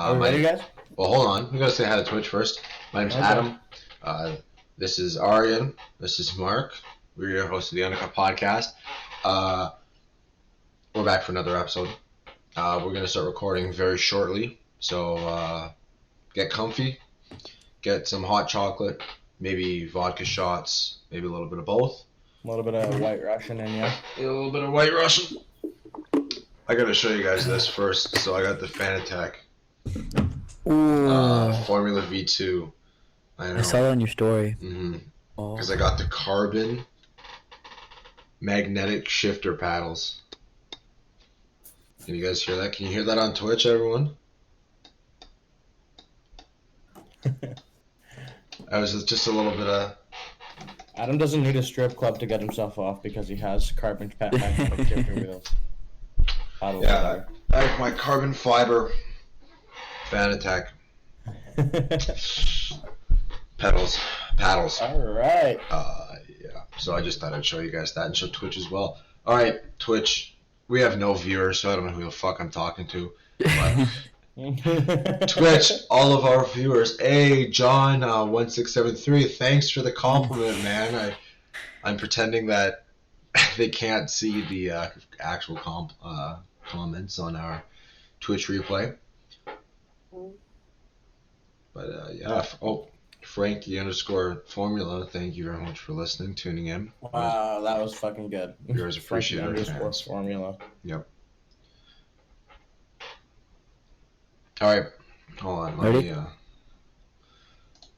Are we ready, guys? Well, hold on. We gotta say hi to Twitch first. My name's Adam. This is Aryan. This is Mark. We're your hosts of the Undercut Podcast. We're back for another episode. We're gonna start recording very shortly. So get comfy, get some hot chocolate, maybe vodka shots, maybe a little bit of both. A little bit of White Russian in you. A little bit of White Russian. I gotta show you guys this first. So I got the Fanatec Formula V2. I saw that on your story. Because I got the carbon magnetic shifter paddles. Can you guys hear that? Can you hear that on Twitch, everyone? I was just a little bit of... Adam doesn't need a strip club to get himself off because he has carbon magnetic shifter wheels. Yeah, I have my carbon fiber Fanatec paddles. Alright. Yeah, so I just thought I'd show you guys that and show Twitch as well. Alright, Twitch, we have no viewers, so I don't know who the fuck I'm talking to. But Twitch, all of our viewers. Hey, John, 1673, thanks for the compliment, man. I'm pretending that they can't see the actual comments on our Twitch replay. But yeah, Frank the _ formula, thank you very much for listening, tuning in. Wow, that was fucking good. Yours appreciated. _ formula. Yep. All right, hold on. Let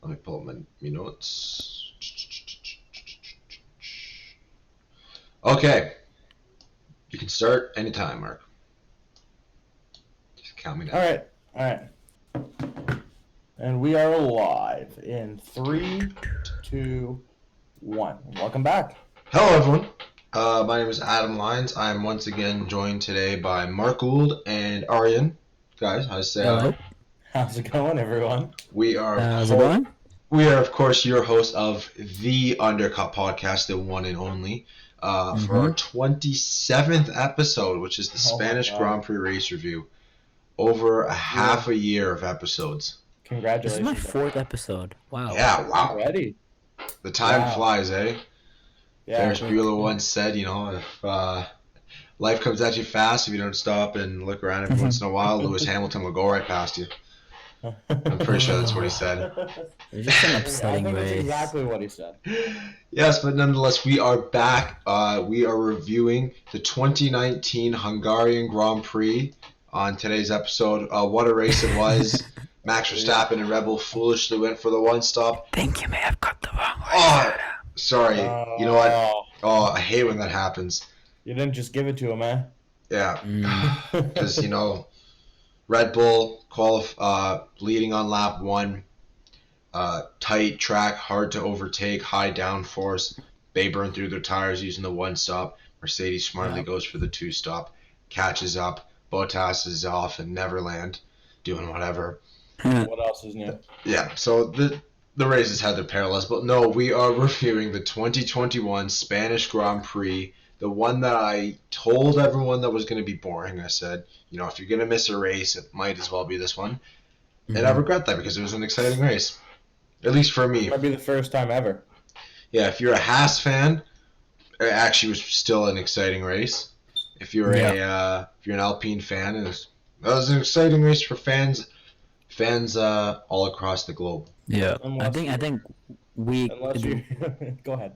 me pull up my notes. Okay, you can start anytime, Mark. Just count me down. All right. And we are live in 3, 2, 1. Welcome back. Hello, everyone. My name is Adam Lyons. I am once again joined today by Mark Gould and Aryan. Guys, how's it Hello. How's it going, everyone? We are. How's it going? We are, of course, your host of the Undercut Podcast, the one and only, for our 27th episode, which is the Spanish Grand Prix race review. Over a half a year of episodes. Congratulations. This is my 4th episode. Wow. Yeah, wow. Already? The time flies, eh? Yeah. Ferris Bueller once said, if life comes at you fast, if you don't stop and look around every once in a while, Lewis Hamilton will go right past you. I'm pretty sure that's what he said. It's just an upsetting I think race. that's exactly what he said. Yes, but nonetheless, we are back. We are reviewing the 2019 Hungarian Grand Prix on today's episode. What a race it was. Max Verstappen and Red Bull foolishly went for the one stop. I think you may have got the wrong race. Oh, sorry. You know what? Oh, I hate when that happens. You didn't just give it to him, man. Yeah. Because, Red Bull leading on lap 1. Tight track, hard to overtake, high downforce. They burn through their tires using the one stop. Mercedes smartly goes for the 2 stop. Catches up. Bottas is off in Neverland doing whatever. What else is new? Yeah, so the races had their parallels, but no, we are reviewing the 2021 Spanish Grand Prix, the one that I told everyone that was going to be boring. I said, if you're going to miss a race, it might as well be this one. And I regret that because it was an exciting race, at least for me. It might be the first time ever. Yeah, if you're a Haas fan, it actually was still an exciting race. If you're if you're an Alpine fan, that was an exciting race for fans all across the globe. Yeah, I think we. Unless you go ahead.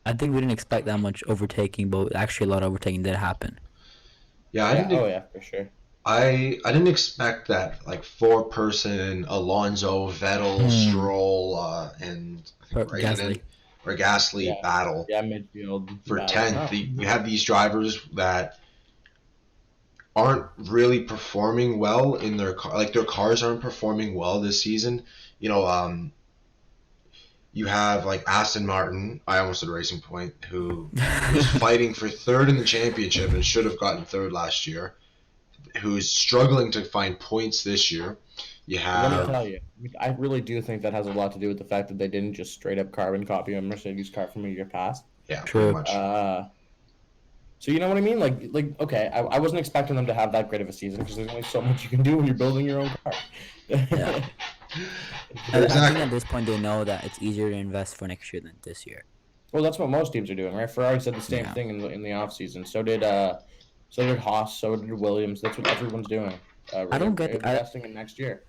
I think we didn't expect that much overtaking, but actually a lot of overtaking did happen. Yeah, for sure. I didn't expect that 4-person Alonso, Vettel, Stroll, and Gasly battle. Yeah, midfield for battle. 10th. We have these drivers that aren't really performing well in their car. Their cars aren't performing well this season. You have Aston Martin. I almost said Racing Point, who was fighting for 3rd in the championship and should have gotten 3rd last year. Who's struggling to find points this year. Let me tell you, I really do think that has a lot to do with the fact that they didn't just straight up carbon copy a Mercedes car from a year past. Yeah, True. pretty much. So you know what I mean? Okay, I wasn't expecting them to have that great of a season because there's only so much you can do when you're building your own car. Yeah. I think at this point they know that it's easier to invest for next year than this year. Well, that's what most teams are doing, right? Ferrari said the same Yeah. thing in the off season. So did Haas. So did Williams. That's what everyone's doing. I don't get investing in next year.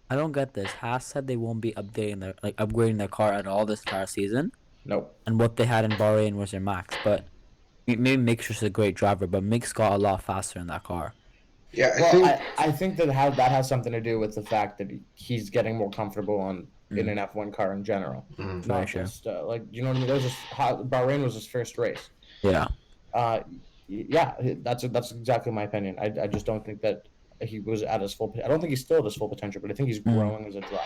I don't get this. Haas said they won't be upgrading their car at all this entire season. Nope. And what they had in Bahrain was their max. But maybe Mick's just a great driver, but Mick's got a lot faster in that car. Yeah, I think that has something to do with the fact that he's getting more comfortable in an F1 car in general. Not just you know what I mean. Bahrain was his first race. Yeah. Yeah, that's exactly my opinion. I just don't think that he was at his full. I don't think he's still at his full potential, but I think he's growing as a driver.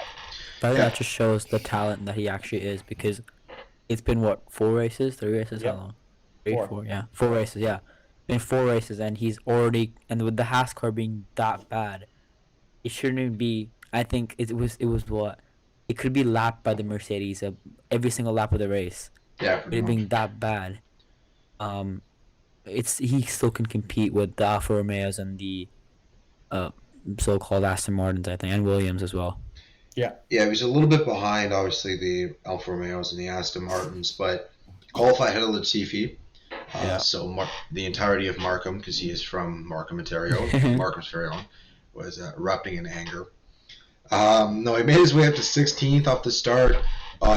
But I think that just shows the talent that he actually is, because it's been 4 races, 3 races, Yep. how long? 4, yeah, 4 races, yeah. Been 4 races, and he's already, and with the Haas car being that bad, it shouldn't even be. I think it was what it could be lapped by the Mercedes every single lap of the race. Yeah, It being that bad, he still can compete with the Alfa Romeos and the so-called Aston Martins, I think, and Williams as well. Yeah, he's a little bit behind, obviously, the Alfa Romeos and the Aston Martins, but qualified ahead of Latifi. So the entirety of Markham, because he is from Markham, Ontario, Markham's very own, was erupting in anger. No, he made his way up to 16th off the start.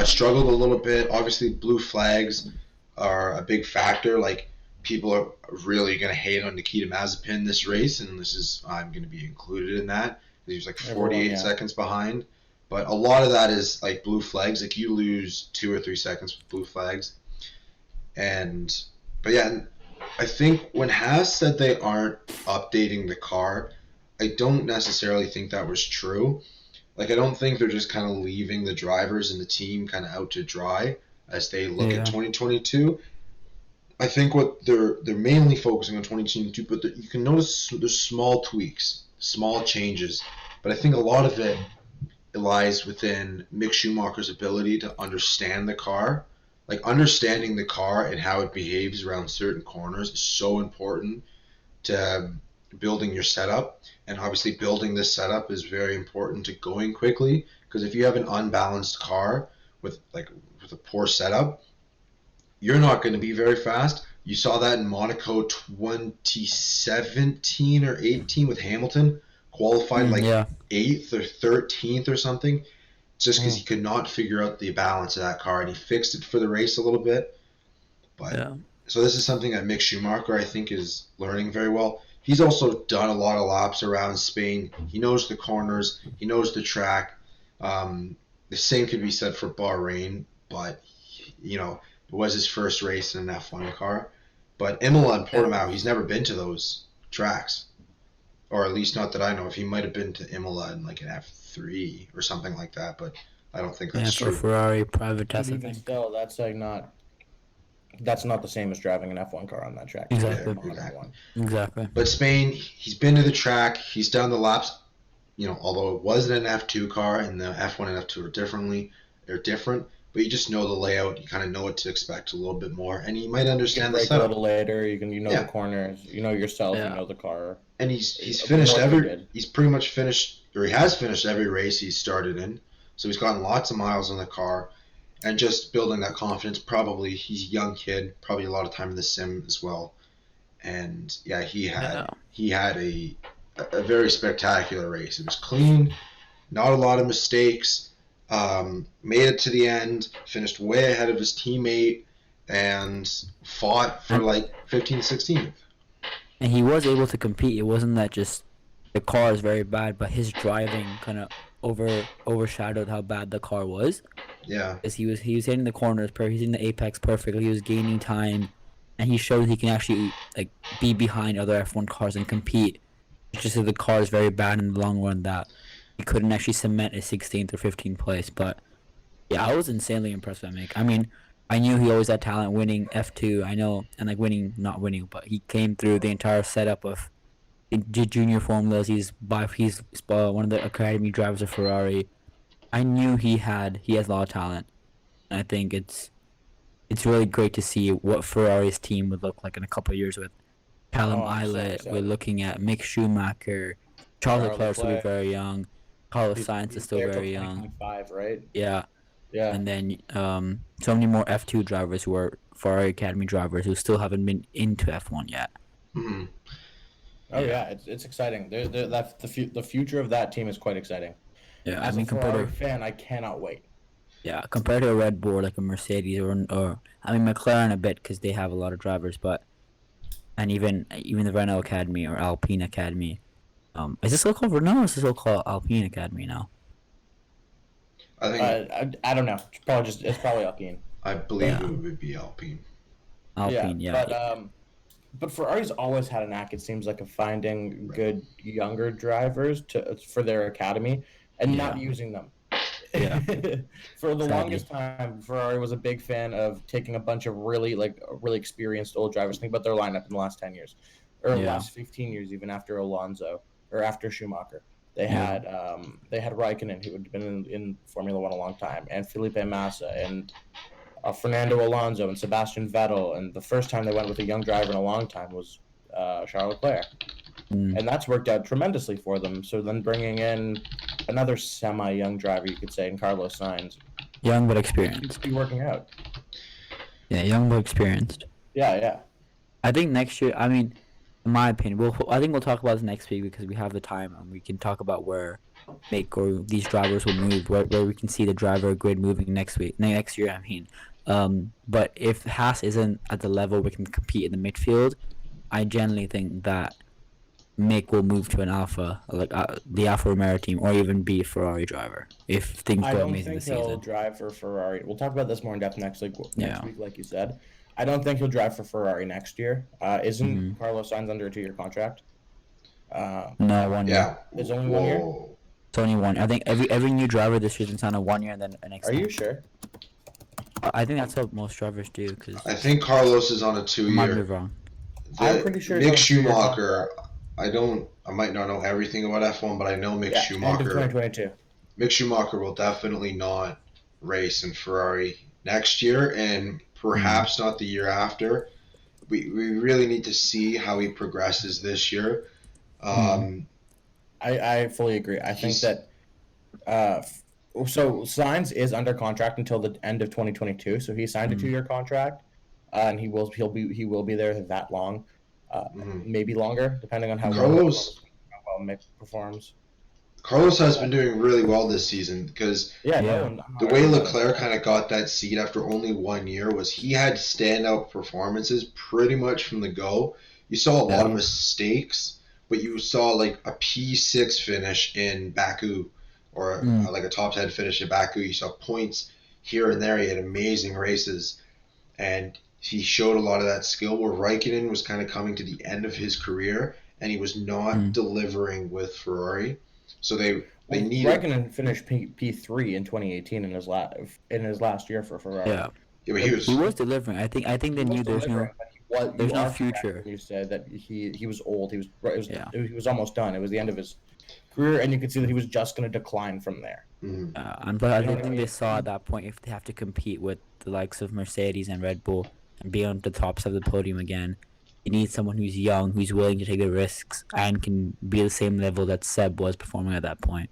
Struggled a little bit. Obviously, blue flags are a big factor. Like, people are really going to hate on Nikita Mazepin this race, and I'm going to be included in that. He was like 48 seconds behind. But a lot of that is like blue flags. Like, you lose 2 or 3 seconds with blue flags. But yeah, I think when Haas said they aren't updating the car, I don't necessarily think that was true. Like, I don't think they're just kind of leaving the drivers and the team kind of out to dry as they look at 2022. I think what they're mainly focusing on 2022, but you can notice there's small tweaks, small changes. But I think a lot of it lies within Mick Schumacher's ability to understand the car. Like, understanding the car and how it behaves around certain corners is so important to building your setup. And obviously, building this setup is very important to going quickly, because if you have an unbalanced car with a poor setup, you're not going to be very fast. You saw that in Monaco 2017 or 18 with Hamilton, qualified 8th or 13th or something, just because he could not figure out the balance of that car, and he fixed it for the race a little bit. But so this is something that Mick Schumacher, I think, is learning very well. He's also done a lot of laps around Spain. He knows the corners. He knows the track. The same could be said for Bahrain, but it was his first race in an F1 car. But Imola and Portimao, he's never been to those tracks, or at least not that I know of. He might have been to Imola in like an F3 or something like that, but I don't think that's true. For Ferrari private test, I think. Still, that's not the same as driving an F1 car on that track. Exactly. But Spain, he's been to the track. He's done the laps. Although it wasn't an F2 car, and the F1 and F2 are different. But you just know the layout. You kind of know what to expect a little bit more, and you might understand the setup. A little later, the corners, yourself, the car. And he's finished he's pretty much finished, or he has finished every race he's started in. So he's gotten lots of miles on the car, and just building that confidence. Probably he's a young kid, probably a lot of time in the sim as well. And yeah, he had a very spectacular race. It was clean, not a lot of mistakes. Made it to the end, finished way ahead of his teammate, and fought for 15th, 16th. And he was able to compete. It wasn't that just the car is very bad, but his driving kind of overshadowed how bad the car was. Yeah. Because he was hitting the corners, he's hitting the apex perfectly. He was gaining time, and he showed he can actually be behind other F1 cars and compete. It's just that the car is very bad in the long run that he couldn't actually cement a 16th or 15th place. But yeah, I was insanely impressed with Mick. I mean, I knew he always had talent winning F2. I know, and not winning, but he came through the entire setup of the junior formulas. He's one of the academy drivers of Ferrari. I knew he has a lot of talent. And I think it's it's really great to see what Ferrari's team would look like in a couple of years with Callum Islet. We're looking at Mick Schumacher. Charles Leclerc will be very young. Carlos Sainz is still very young. 2025, right? Yeah. Yeah. And then so many more F2 drivers who are Ferrari Academy drivers who still haven't been into F1 yet. Mm-hmm. Oh yeah, it's exciting. The future of that team is quite exciting. Yeah, As a Ferrari fan, I cannot wait. Yeah, compared to a Red Bull, like a Mercedes or I mean McLaren a bit because they have a lot of drivers, and even the Renault Academy or Alpine Academy. Is this still called Renault or is this still called Alpine Academy now? I think I don't know. It's probably Alpine. I believe it would be Alpine. Alpine, yeah. But Ferrari's always had a knack, it seems like, of finding good younger drivers for their academy and not using them. Yeah. For the longest time, Ferrari was a big fan of taking a bunch of really experienced old drivers. Think about their lineup in the last 10 years, or the last 15 years, even after Alonso or after Schumacher. They had Raikkonen, who had been in Formula One a long time, and Felipe Massa, and Fernando Alonso, and Sebastian Vettel. And the first time they went with a young driver in a long time was Charles Leclerc. And that's worked out tremendously for them. So then bringing in another semi-young driver, you could say, in Carlos Sainz. Young but experienced. It's be working out. Yeah, young but experienced. Yeah. I think next year, I mean, in my opinion, I think we'll talk about this next week because we have the time and we can talk about where these drivers will move, where we can see the driver grid moving next year. I mean, but if Haas isn't at the level we can compete in the midfield, I generally think that Mick will move to an Alpha, like the Alfa Romeo team, or even be a Ferrari driver if things go amazing this season. I don't think he'll drive for Ferrari. We'll talk about this more in depth next week, like you said. I don't think he'll drive for Ferrari next year. Isn't Carlos Sainz under a 2-year contract? No, 1 year. Yeah. It's only 1 year? It's only one. I think every new driver this year is on a 1 year and then an extension. Are you sure? I think that's what most drivers do. I think Carlos is on a 2-year. Might be wrong. I'm pretty sure Mick Schumacher. I might not know everything about F1, but I know Mick Schumacher. End of 2022. Mick Schumacher will definitely not race in Ferrari next year, and perhaps not the year after. We really need to see how he progresses this year. I fully agree. I think that so Sainz is under contract until the end of 2022. So he signed a 2-year contract, and he will be there that long. Maybe longer, depending on how well Mick performs. Carlos has been doing really well this season because the way Leclerc kind of got that seat after only 1 year was he had standout performances pretty much from the go. You saw a lot of mistakes, but you saw like a P6 finish in Baku or like a top 10 finish in Baku. You saw points here and there. He had amazing races, and he showed a lot of that skill where Raikkonen was kind of coming to the end of his career and he was not delivering with Ferrari. So they needed... Raikkonen finished P3 in 2018 in his last year for Ferrari. Yeah, but he was delivering. I think they knew there's no future. You said that he was old. He was almost done. It was the end of his career, and you could see that he was just going to decline from there. But I think they saw at that point if they have to compete with the likes of Mercedes and Red Bull and be on the tops of the podium again, you need someone who's young, who's willing to take the risks, and can be the same level that Seb was performing at that point.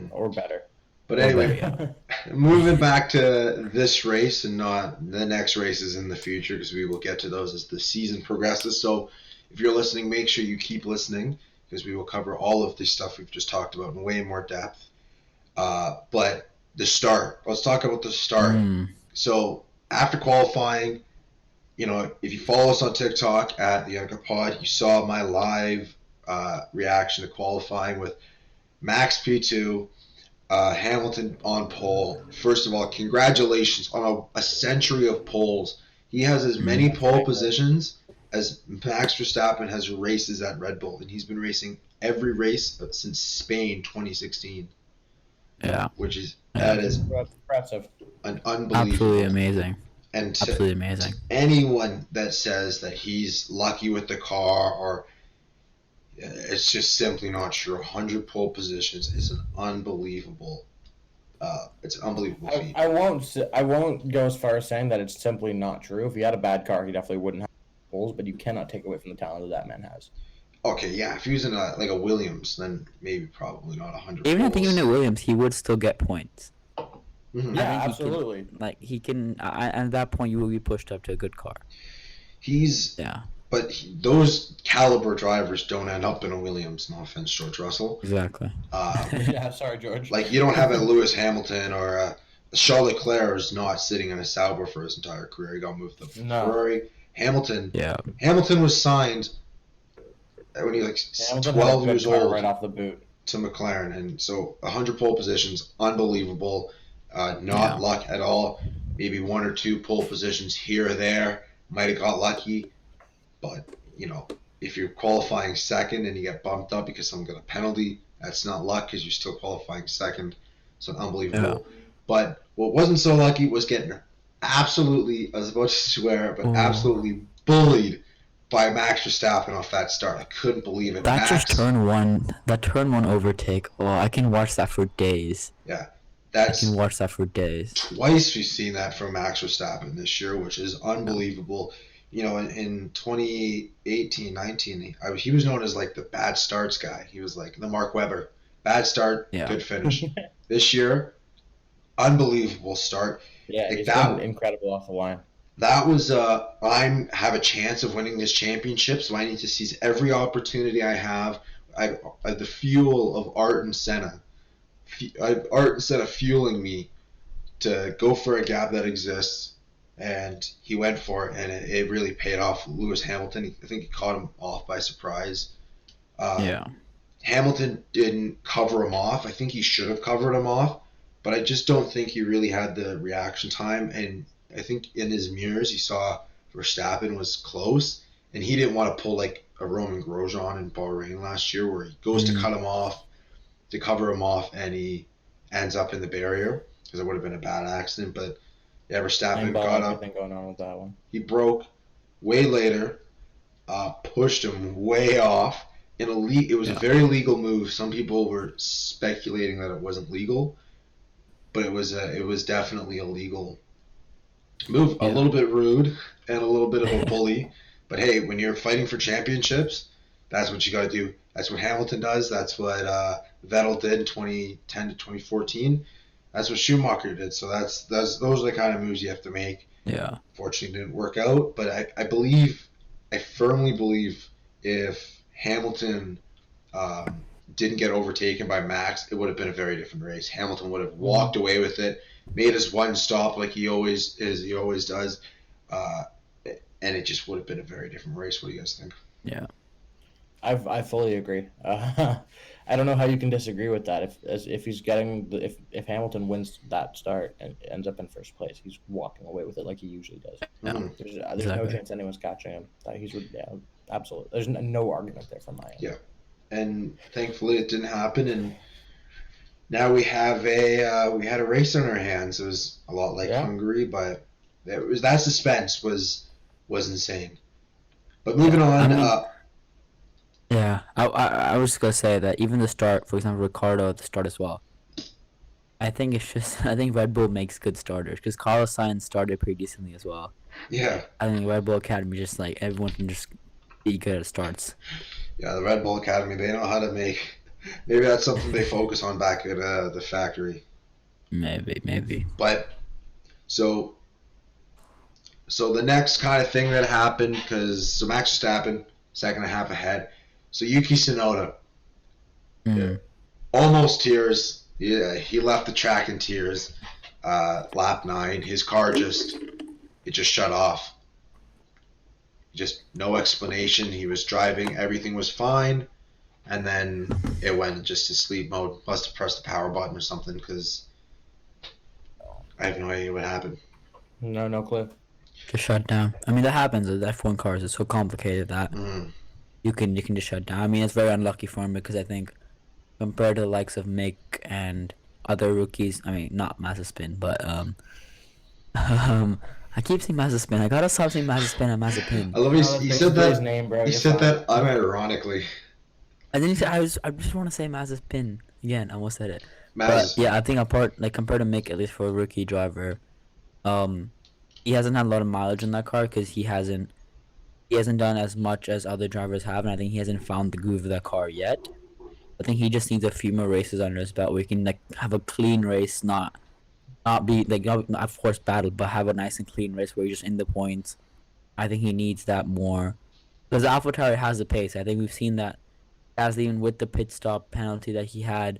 Or better. But anyway, moving back to this race and not the next races in the future, because we will get to those as the season progresses. So if you're listening, make sure you keep listening, because we will cover all of the stuff we've just talked about in way more depth. But the start. Let's talk about the start. So after qualifying, if you follow us on TikTok at the Undercut Pod, you saw my live reaction to qualifying with Max P2, Hamilton on pole. First of all, congratulations on a century of poles. He has as many pole positions as Max Verstappen has races at Red Bull, and he's been racing every race since Spain 2016. Yeah, that is impressive, an unbelievable, absolutely amazing. And absolutely amazing. Anyone that says that he's lucky with the car or it's just simply not true. 100 pole positions is an unbelievable It's an unbelievable feat. I won't go as far as saying that it's simply not true. If he had a bad car, he definitely wouldn't have goals, but you cannot take away from the talent that man has. Okay, yeah, if he was in a Williams, then maybe probably not 100. Even if even in Williams, he would still get points. Mm-hmm. Yeah, absolutely. He can. At that point, you will be pushed up to a good car. But those caliber drivers don't end up in a Williams. No offense, George Russell. Exactly. Yeah, sorry, George. Like, you don't have a Lewis Hamilton or a Charles Leclerc is not sitting in a Sauber for his entire career. He got moved to Ferrari. Hamilton was signed when he was like 12 years old right off the boot to McLaren, and so 100 pole positions, unbelievable. Not luck at all. Maybe one or two pole positions here or there. Might have got lucky, but if you're qualifying second and you get bumped up because someone got a penalty, that's not luck because you're still qualifying second. So unbelievable. Yeah. But what wasn't so lucky was getting absolutely, I was about to swear, but absolutely bullied by Max Verstappen off that start. I couldn't believe it. That turn one overtake. Oh, I can watch that for days. Yeah. I can watch that for days. Twice we've seen that from Max Verstappen this year, which is unbelievable. In 2018, 19, he was known as like the bad starts guy. He was like the Mark Webber. Bad start, good finish. This year, unbelievable start. Yeah, he's been incredible off the line. That was I have a chance of winning this championship, so I need to seize every opportunity I have. I the fuel of Art and Senna. Art and Senna fueling me to go for a gap that exists, and he went for it, and it really paid off. Lewis Hamilton, I think he caught him off by surprise. Hamilton didn't cover him off. I think he should have covered him off, but I just don't think he really had the reaction time, and I think in his mirrors he saw Verstappen was close, and he didn't want to pull like a Roman Grosjean in Bahrain last year where he goes to cut him off, to cover him off, and he ends up in the barrier because it would have been a bad accident. But yeah, Verstappen got up. Going on with that one. He broke way later, pushed him way off. It was a very legal move. Some people were speculating that it wasn't legal, but it was definitely a legal move. A little bit rude and a little bit of a bully. But hey, when you're fighting for championships, that's what you got to do. That's what Hamilton does. That's what Vettel did in 2010 to 2014. That's what Schumacher did. So those are the kind of moves you have to make. Yeah. Fortunately, it didn't work out. But I firmly believe if Hamilton didn't get overtaken by Max, it would have been a very different race. Hamilton would have walked away with it, made his one stop like he always does, and it just would have been a very different race. What do you guys think? Yeah. I fully agree. I don't know how you can disagree with that. If Hamilton wins that start and ends up in first place, he's walking away with it like he usually does. There's no chance anyone's catching him. Absolutely. There's no argument there from my end. Yeah, and thankfully it didn't happen, and now we have a race on our hands. It was a lot like Hungary, but that suspense was insane. But moving on. Yeah, I was just gonna say that even the start, for example, Ricardo at the start as well. I think Red Bull makes good starters because Carlos Sainz started pretty decently as well. Yeah. I think Red Bull Academy just like everyone can just be good at starts. Yeah, the Red Bull Academy, they know how to make. Maybe that's something they focus on back at the factory. Maybe. But so the next kind of thing that happened because Max Verstappen second and a half ahead. So Yuki Tsunoda, almost tears. Yeah, he left the track in tears. Lap 9, his car just shut off. Just no explanation. He was driving, everything was fine, and then it went just to sleep mode. Must have pressed the power button or something because I have no idea what happened. No clue. Just shut down. I mean, that happens with F1 cars. It's so complicated that you can just shut down. I mean, it's very unlucky for him because I think compared to the likes of Mick and other rookies, I mean, not Mazepin, but I keep saying Mazepin. I gotta stop saying Mazepin and Mazepin. I love he said that. His name, bro. He said that unironically. And then he said, I just want to say Mazepin again. I almost said it. But yeah, I think compared to Mick, at least for a rookie driver, he hasn't had a lot of mileage in that car because he hasn't done as much as other drivers have, and I think he hasn't found the groove of that car yet. I think he just needs a few more races under his belt where he can like have a clean race, not be like not of course battle, but have a nice and clean race where you're just in the points. I think he needs that more because the AlphaTauri has the pace. I think we've seen that as even with the pit stop penalty that he had,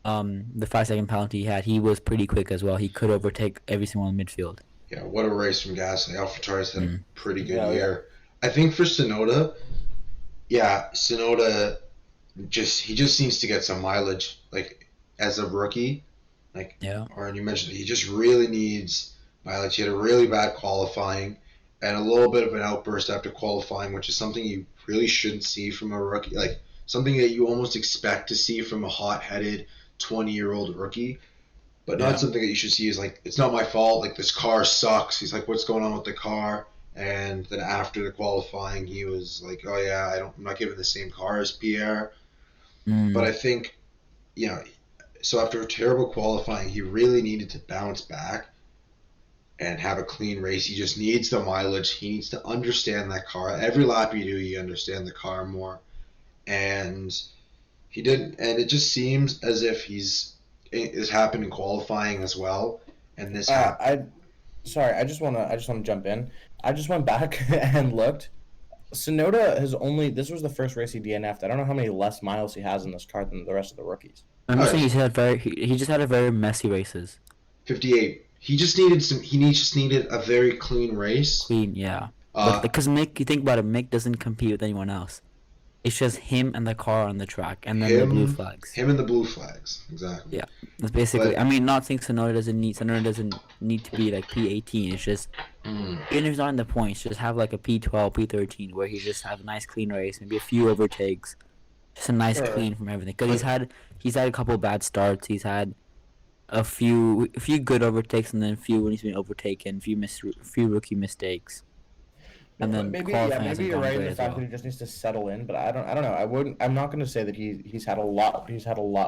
the 5-second penalty he had, he was pretty quick as well. He could overtake every single in midfield. Yeah, what a race from Gasly. AlphaTauri's had a pretty good year. I think for Tsunoda, Tsunoda he just needs to get some mileage, like as a rookie. Or you mentioned he just really needs mileage. He had a really bad qualifying and a little bit of an outburst after qualifying, which is something you really shouldn't see from a rookie. Like something that you almost expect to see from a hot-headed 20-year-old rookie, but not something that you should see is like, it's not my fault, like this car sucks. He's like, what's going on with the car? And then after the qualifying, he was like, oh yeah, I'm not giving the same car as Pierre. But I think, so after a terrible qualifying, he really needed to bounce back and have a clean race. He just needs the mileage. He needs to understand that car. Every lap you do, you understand the car more. And he didn't. And it just seems as if it's happened in qualifying as well. And this happened. I just want to jump in. I just went back and looked. Tsunoda this was the first race he DNF'd. I don't know how many less miles he has in this car than the rest of the rookies. I'm saying he just had a very messy races. 58. He just needed a very clean race. Yeah. Because Mick, you think about it, Mick doesn't compete with anyone else. It's just him and the car on the track, and then the blue flags. Him and the blue flags, exactly. Yeah, that's basically. Not saying Tsunoda doesn't need to be like P18. It's just even if he's not in the points, just have like a P12, P13, where he just have a nice clean race, maybe a few overtakes, just a nice clean from everything. Because he's had a couple of bad starts. He's had a few good overtakes, and then a few when he's been overtaken, a few rookie mistakes. And then maybe you're right in the fact that he just needs to settle in, but I don't know. I'm not going to say that he's had a lot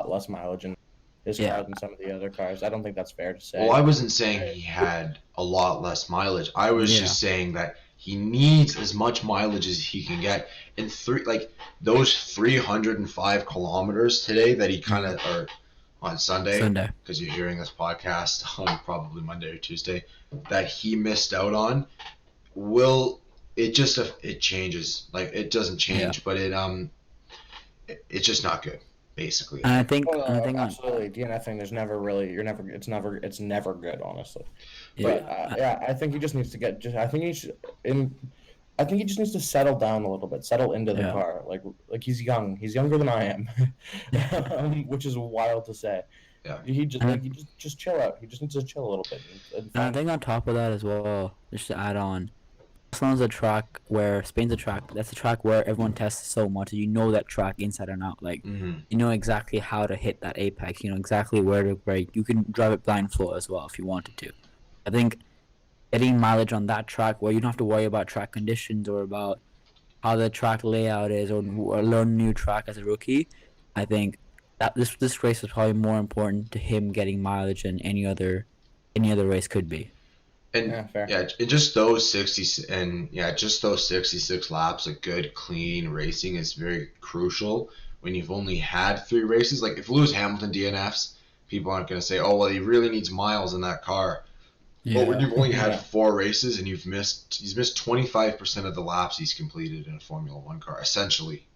less mileage in his car than some of the other cars. I don't think that's fair to say. Well, I wasn't saying he had a lot less mileage. I was just saying that he needs as much mileage as he can get in those 305 kilometers today that he or on Sunday, because you're hearing this podcast on probably Monday or Tuesday, that he missed out on. It changes. Like it doesn't change, but it's just not good, basically. And I think absolutely DNFing. There's never really. It's never good, honestly. But I think he just needs to get. I think he just needs to settle down a little bit, settle into the car. Like he's young. He's younger than I am, which is wild to say. Yeah. He just chill out. He just needs to chill a little bit. And I think on top of that as well, just to add on, Barcelona's a track where Spain's a track. That's a track where everyone tests so much. You know that track inside and out. Like you know exactly how to hit that apex. You know exactly where to brake. You can drive it blind floor as well if you wanted to. I think getting mileage on that track where you don't have to worry about track conditions or about how the track layout is or learn a new track as a rookie. I think that this race is probably more important to him getting mileage than any other race could be. And just those 66 laps of good, clean racing is very crucial when you've only had 3 races. Like if Lewis Hamilton DNFs, people aren't going to say, "Oh, well, he really needs miles in that car." Yeah. But when you've only had 4 races and he's missed 25% of the laps he's completed in a Formula 1 car, essentially,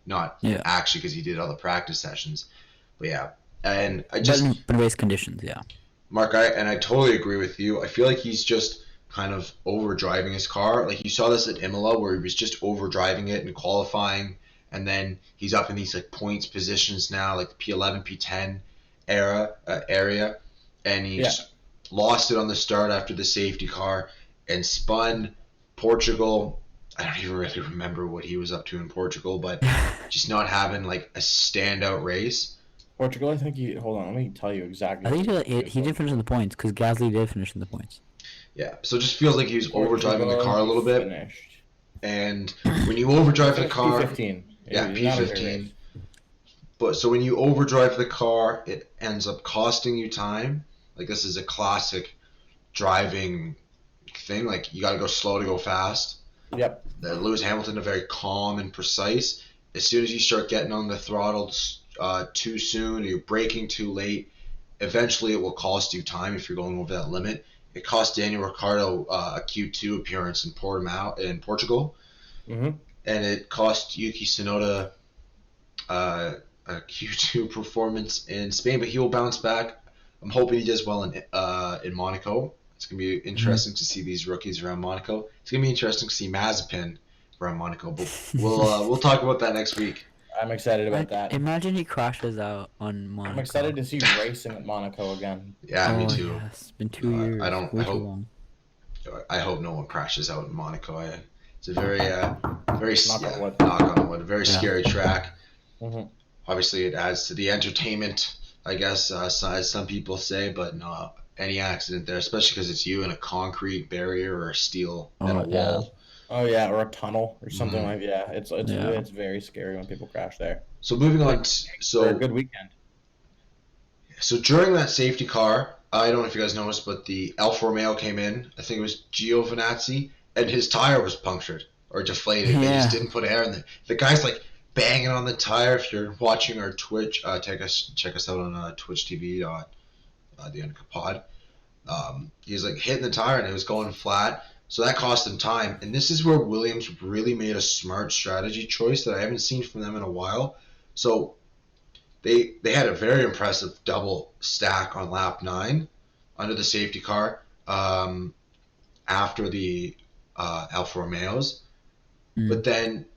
not actually because he did all the practice sessions, but and I just but in race conditions, Mark, I totally agree with you. I feel like he's just kind of overdriving his car. Like you saw this at Imola where he was just overdriving it in qualifying, and then he's up in these like points positions now, like the P11, P10 area, and he just lost it on the start after the safety car and spun. Portugal, I don't even really remember what he was up to in Portugal, but just not having like a standout race. Portugal, I think hold on, let me tell you exactly. I think he did finish in the points because Gasly did finish in the points. Yeah, so it just feels like he was overdriving the car a little bit. And when you overdrive the car, P15. P15. But so when you overdrive the car, it ends up costing you time. Like this is a classic driving thing. Like you got to go slow to go fast. Yep. Lewis Hamilton are very calm and precise. As soon as you start getting on the throttle too soon, or you're braking too late, eventually it will cost you time if you're going over that limit. It cost Daniel Ricciardo a Q2 appearance in Portimao in Portugal, and it cost Yuki Tsunoda a Q2 performance in Spain. But he will bounce back. I'm hoping he does well in Monaco. It's gonna be interesting to see these rookies around Monaco. It's gonna be interesting to see Mazepin around Monaco. But we'll talk about that next week. I'm excited about that. Imagine he crashes out on Monaco. I'm excited to see racing at Monaco again. Yeah, me too. Yeah, it's been 2 years. I hope no one crashes out in Monaco. It's a very knock on wood, a very scary track. Mm-hmm. Obviously, it adds to the entertainment, I guess, as some people say. But no, any accident there, especially because it's you in a concrete barrier or a steel metal wall. Oh yeah, or a tunnel or something like that. It's very scary when people crash there. So moving on, for a good weekend. So during that safety car, I don't know if you guys noticed, but the Alfa Romeo came in. I think it was Giovinazzi, and his tire was punctured or deflated. They just didn't put air in there. The guy's like banging on the tire. If you're watching our Twitch, check us out on Twitch TV, the Undercut Pod. He was like hitting the tire and it was going flat. So that cost them time. And this is where Williams really made a smart strategy choice that I haven't seen from them in a while. So they had a very impressive double stack on lap 9 under the safety car after the Alfa Romeos. But then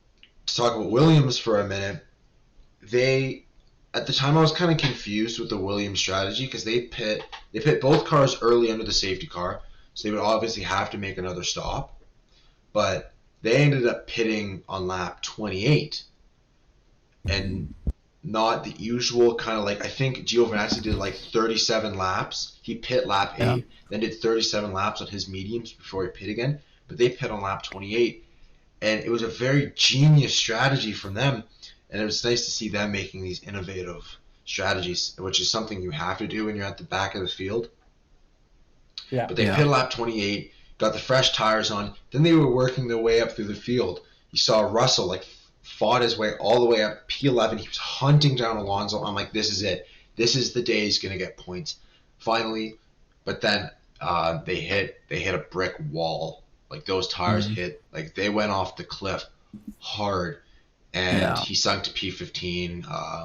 to talk about Williams for a minute, at the time I was kind of confused with the Williams strategy because they pit both cars early under the safety car. So they would obviously have to make another stop. But they ended up pitting on lap 28. And not the usual kind of like, I think Giovinazzi did like 37 laps. He pit lap 8, then did 37 laps on his mediums before he pit again. But they pit on lap 28. And it was a very genius strategy from them. And it was nice to see them making these innovative strategies, which is something you have to do when you're at the back of the field. Yeah. But they pit lap 28, got the fresh tires on. Then they were working their way up through the field. You saw Russell like fought his way all the way up P11. He was hunting down Alonso. I'm like, this is it. This is the day he's gonna get points. Finally, but then they hit a brick wall. Like those tires hit, like they went off the cliff hard. And he sunk to P15.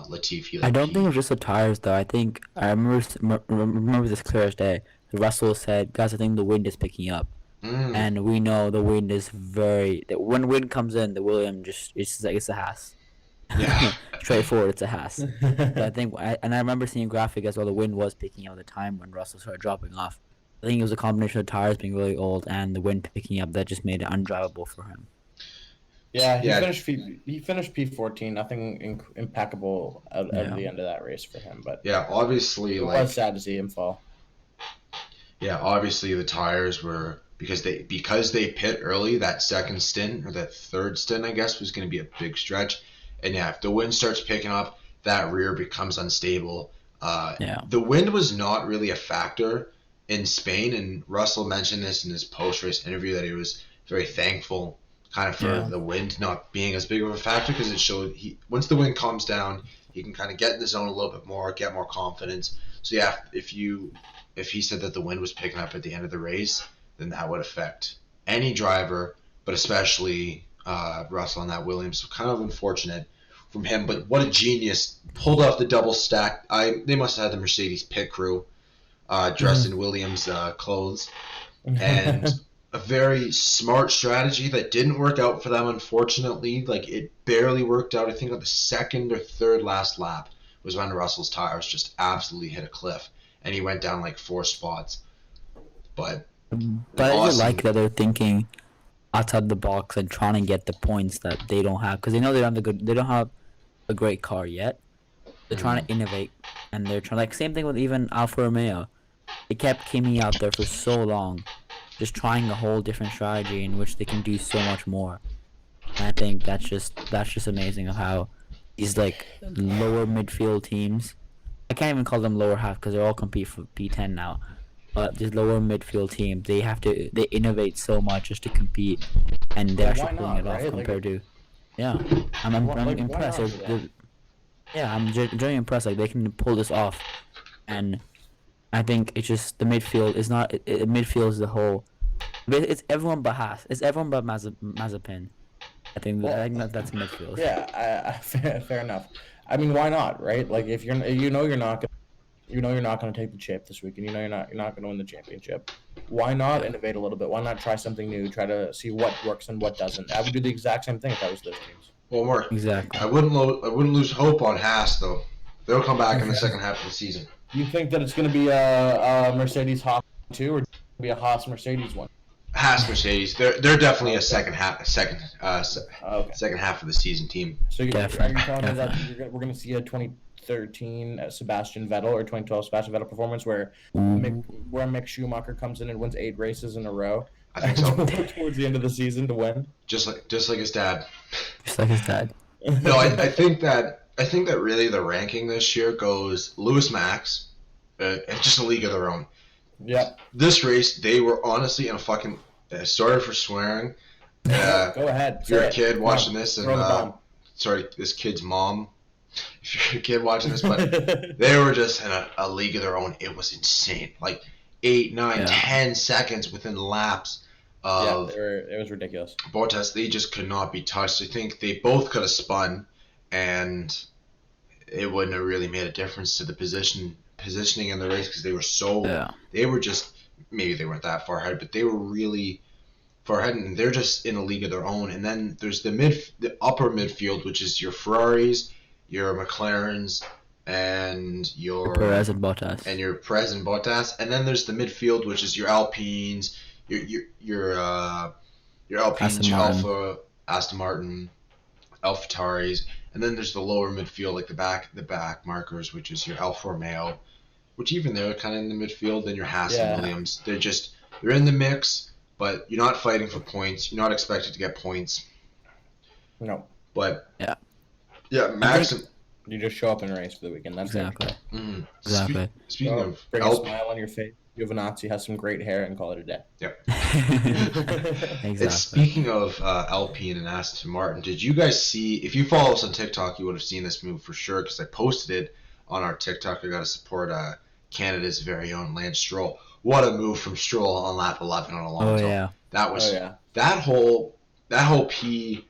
Latifi. I don't think it was just the tires, though. I think I remember this clear as day. Russell said, "Guys, I think the wind is picking up," and we know the wind is when wind comes in, the Williams it's a Haas. Yeah, straightforward. It's a Haas. But I think, I remember seeing a graphic as well. The wind was picking up at the time when Russell started dropping off. I think it was a combination of tires being really old and the wind picking up that just made it undrivable for him. Yeah, he finished P14. Nothing impeccable at the end of that race for him. But yeah, obviously, it was sad to see him fall. Yeah, obviously the tires were because they pit early. That second stint or that third stint, I guess, was going to be a big stretch. And yeah, if the wind starts picking up, that rear becomes unstable. The wind was not really a factor in Spain, and Russell mentioned this in his post-race interview that he was very thankful kind of for the wind not being as big of a factor because it showed once the wind calms down, he can kind of get in the zone a little bit more, get more confidence. So yeah, if he said that the wind was picking up at the end of the race, then that would affect any driver, but especially Russell and that Williams. So kind of unfortunate from him, but what a genius. Pulled off the double stack. They must have had the Mercedes pit crew dressed in Williams clothes. And a very smart strategy that didn't work out for them, unfortunately. Like, it barely worked out. I think on the second or third last lap was when Russell's tires just absolutely hit a cliff, and he went down like 4 spots. But I like that they're thinking outside the box and trying to get the points that they don't have, because they know they don't have a great car yet. They're trying to innovate, and they're trying, like, same thing with even Alfa Romeo. They kept Kimi out there for so long, just trying a whole different strategy in which they can do so much more. And I think that's just amazing of how these like lower midfield teams. I can't even call them lower half because they all compete for P10 now. But these lower midfield teams, they innovate so much just to compete, and they're Well, actually pulling it off compared to. Yeah, I'm impressed. I'm genuinely impressed. Like they can pull this off, and I think it's just the midfield is not. Midfield is the whole. It's everyone but Haas. It's everyone but Mazepin. I think that's midfield. Yeah, fair enough. I mean, why not, right? Like if you're not going to take the chip this week, and you're not going to win the championship. Why not innovate a little bit? Why not try something new? Try to see what works and what doesn't. I would do the exact same thing if I was those teams. Well, Mark, exactly. I wouldn't lose hope on Haas though. They'll come back in the second half of the season. You think that it's going to be a Mercedes Haas 2 or be a Haas Mercedes one? Haas Mercedes. They're definitely a second half of the season team. So are you telling me that we're going to see a 2013 Sebastian Vettel or 2012 Sebastian Vettel performance where Mick Schumacher comes in and wins 8 races in a row? I think so. Towards the end of the season to win. Just like his dad. Just like his dad. No, I think that really the ranking this year goes Lewis, Max, and just a league of their own. Yeah. This race, they were honestly in a fucking. Sorry for swearing. Go ahead. If you're a kid watching this, and this kid's mom. If you're a kid watching this, but they were just in a league of their own. It was insane. Like 8, 9, 10 seconds within laps of. Yeah, it was ridiculous. Bottas, they just could not be touched. I think they both could have spun, and it wouldn't have really made a difference to the positioning in the race because they were so. Yeah. They were just. Maybe they weren't that far ahead, but they were really far ahead, and they're just in a league of their own. And then there's the upper midfield, which is your Ferraris, your McLarens, and your Perez and Bottas. And then there's the midfield, which is your Alpines, your Alpines, your Alfa, Aston Martin, AlphaTauris, and then there's the lower midfield, like the back markers, which is your Alfa Romeo. Which even they're kind of in the midfield, then your Haas and Williams. They're in the mix, but you're not fighting for points. You're not expected to get points. No. But Max. You just show up and race for the weekend. That's exactly. Mm-hmm. Exactly. Speaking of, bring a smile on your face. Giovinazzi has some great hair, and call it a day. Yep. Exactly. Speaking of Alpine and Aston Martin, did you guys see? If you follow us on TikTok, you would have seen this move for sure because I posted it on our TikTok. I got to support Canada's very own Lance Stroll. What a move from Stroll on lap 11 on Alonso. Oh yeah. That was that whole P10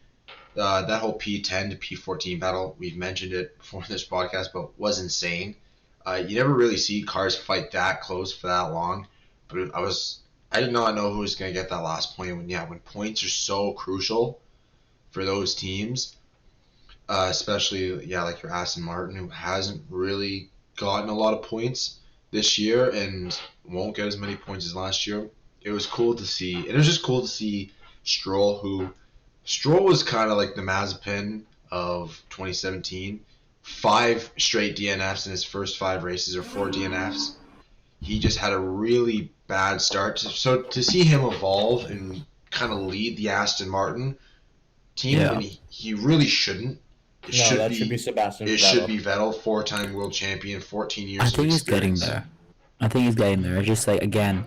to P14 battle. We've mentioned it before in this podcast, but was insane. You never really see cars fight that close for that long. But I did not know who was going to get that last point. When points are so crucial for those teams, especially like your Aston Martin, who hasn't really gotten a lot of points this year and won't get as many points as last year. It was cool to see. And it was just cool to see Stroll was kind of like the Mazepin of 2017. 5 straight DNFs in his first 5 races, or 4 DNFs. He just had a really bad start. So to see him evolve and kind of lead the Aston Martin team, and he really shouldn't. Should be Sebastian Vettel. It should be Vettel, 4-time world champion, 14 years of experience. I think he's getting there. It's just like, again,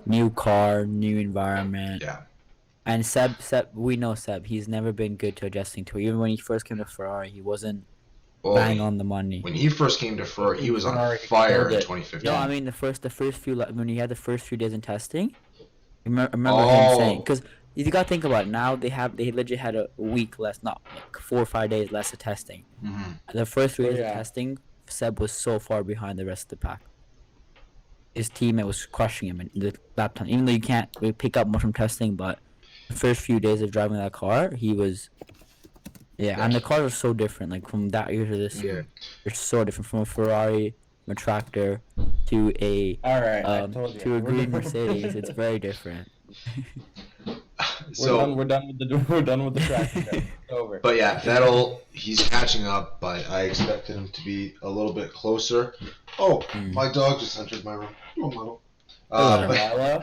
new car, new environment. Yeah. And Seb, we know Seb. He's never been good to adjusting to it. Even when he first came to Ferrari, he wasn't bang on the money. When he first came to Ferrari, he was on fire in 2015. No, I mean the first few, when he had the first few days in testing. Remember him saying, because you gotta think about it. Now they legit had a week less, not like 4 or 5 days less of testing. Mm-hmm. The first 3 days of testing, Seb was so far behind the rest of the pack. His teammate was crushing him in the lap time. Even though you can't pick up much from testing, but the first few days of driving that car, he was. Yeah, and the cars are so different. Like from that year to this year, they're so different. From a Ferrari, from a tractor, to a to a green Mercedes. It's very different. So we're done with the tractor. It's over. But yeah, Vettel, he's catching up. But I expected him to be a little bit closer. Oh, my dog just entered my room. Oh, Milo.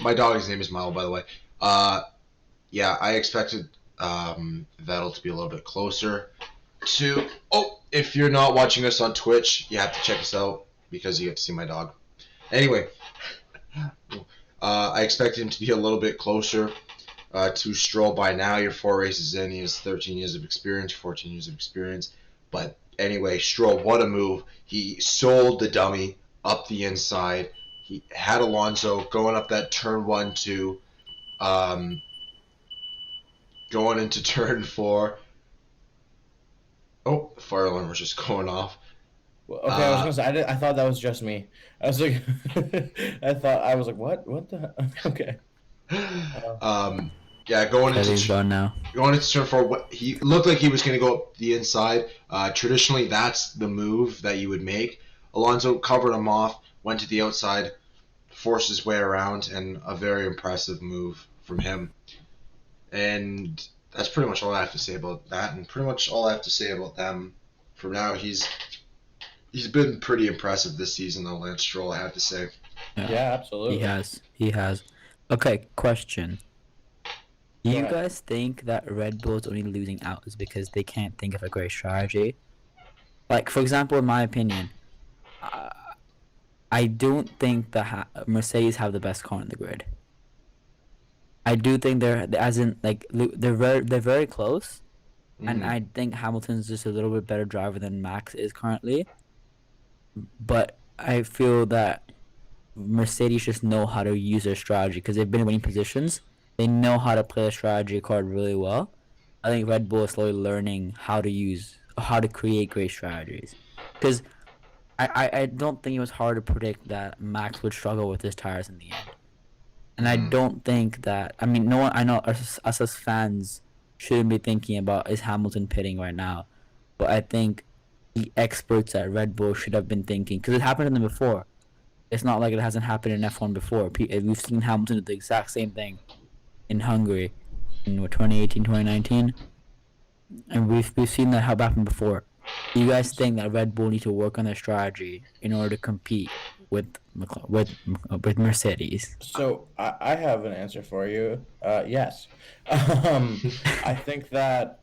My dog's name is Milo, by the way. I expected Vettel to be a little bit closer to. Oh, if you're not watching us on Twitch, you have to check us out because you get to see my dog. Anyway, I expect him to be a little bit closer to Stroll by now. You're 4 races in. He has 13 years of experience, 14 years of experience. But anyway, Stroll, what a move. He sold the dummy up the inside. He had Alonso going up that turn 1, 2, going into turn 4. Oh, the fire alarm was just going off. Well, okay, I was gonna say I thought that was just me. I was like, I was like, what the? Okay. Yeah, going into turn 4, he looked like he was going to go up the inside. Traditionally, that's the move that you would make. Alonso covered him off, went to the outside, forced his way around, and a very impressive move from him. And that's pretty much all I have to say about that, and pretty much all I have to say about them. For now, he's been pretty impressive this season, though, Lance Stroll, I have to say. Yeah, absolutely. He has. Okay, question. Do you guys think that Red Bull's only losing out is because they can't think of a great strategy? Like, for example, in my opinion, I don't think the Mercedes have the best car in the grid. I do think they're very close, and I think Hamilton's just a little bit better driver than Max is currently. But I feel that Mercedes just know how to use their strategy because they've been winning positions. They know how to play the strategy card really well. I think Red Bull is slowly learning how to create great strategies. Because I don't think it was hard to predict that Max would struggle with his tires in the end. And I don't think that, I mean, no one, I know us as fans shouldn't be thinking about is Hamilton pitting right now. But I think the experts at Red Bull should have been thinking, because it happened to them before. It's not like it hasn't happened in F1 before. We've seen Hamilton do the exact same thing in Hungary in 2018, 2019. And we've seen that happen before. Do you guys think that Red Bull need to work on their strategy in order to compete with Mercedes? So I have an answer for you. Yes. I think that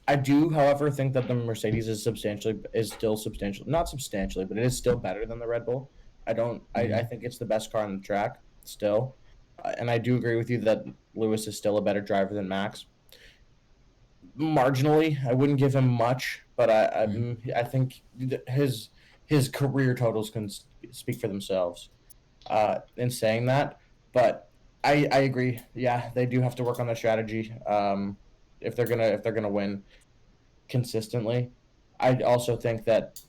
I do, however, think that the Mercedes is still substantially, not substantially, but it is still better than the Red Bull. I think it's the best car on the track still. And I do agree with you that Lewis is still a better driver than Max. Marginally, I wouldn't give him much, but I think his career totals can speak for themselves. In saying that, but I agree. Yeah, they do have to work on their strategy. If they're gonna win consistently. I also think that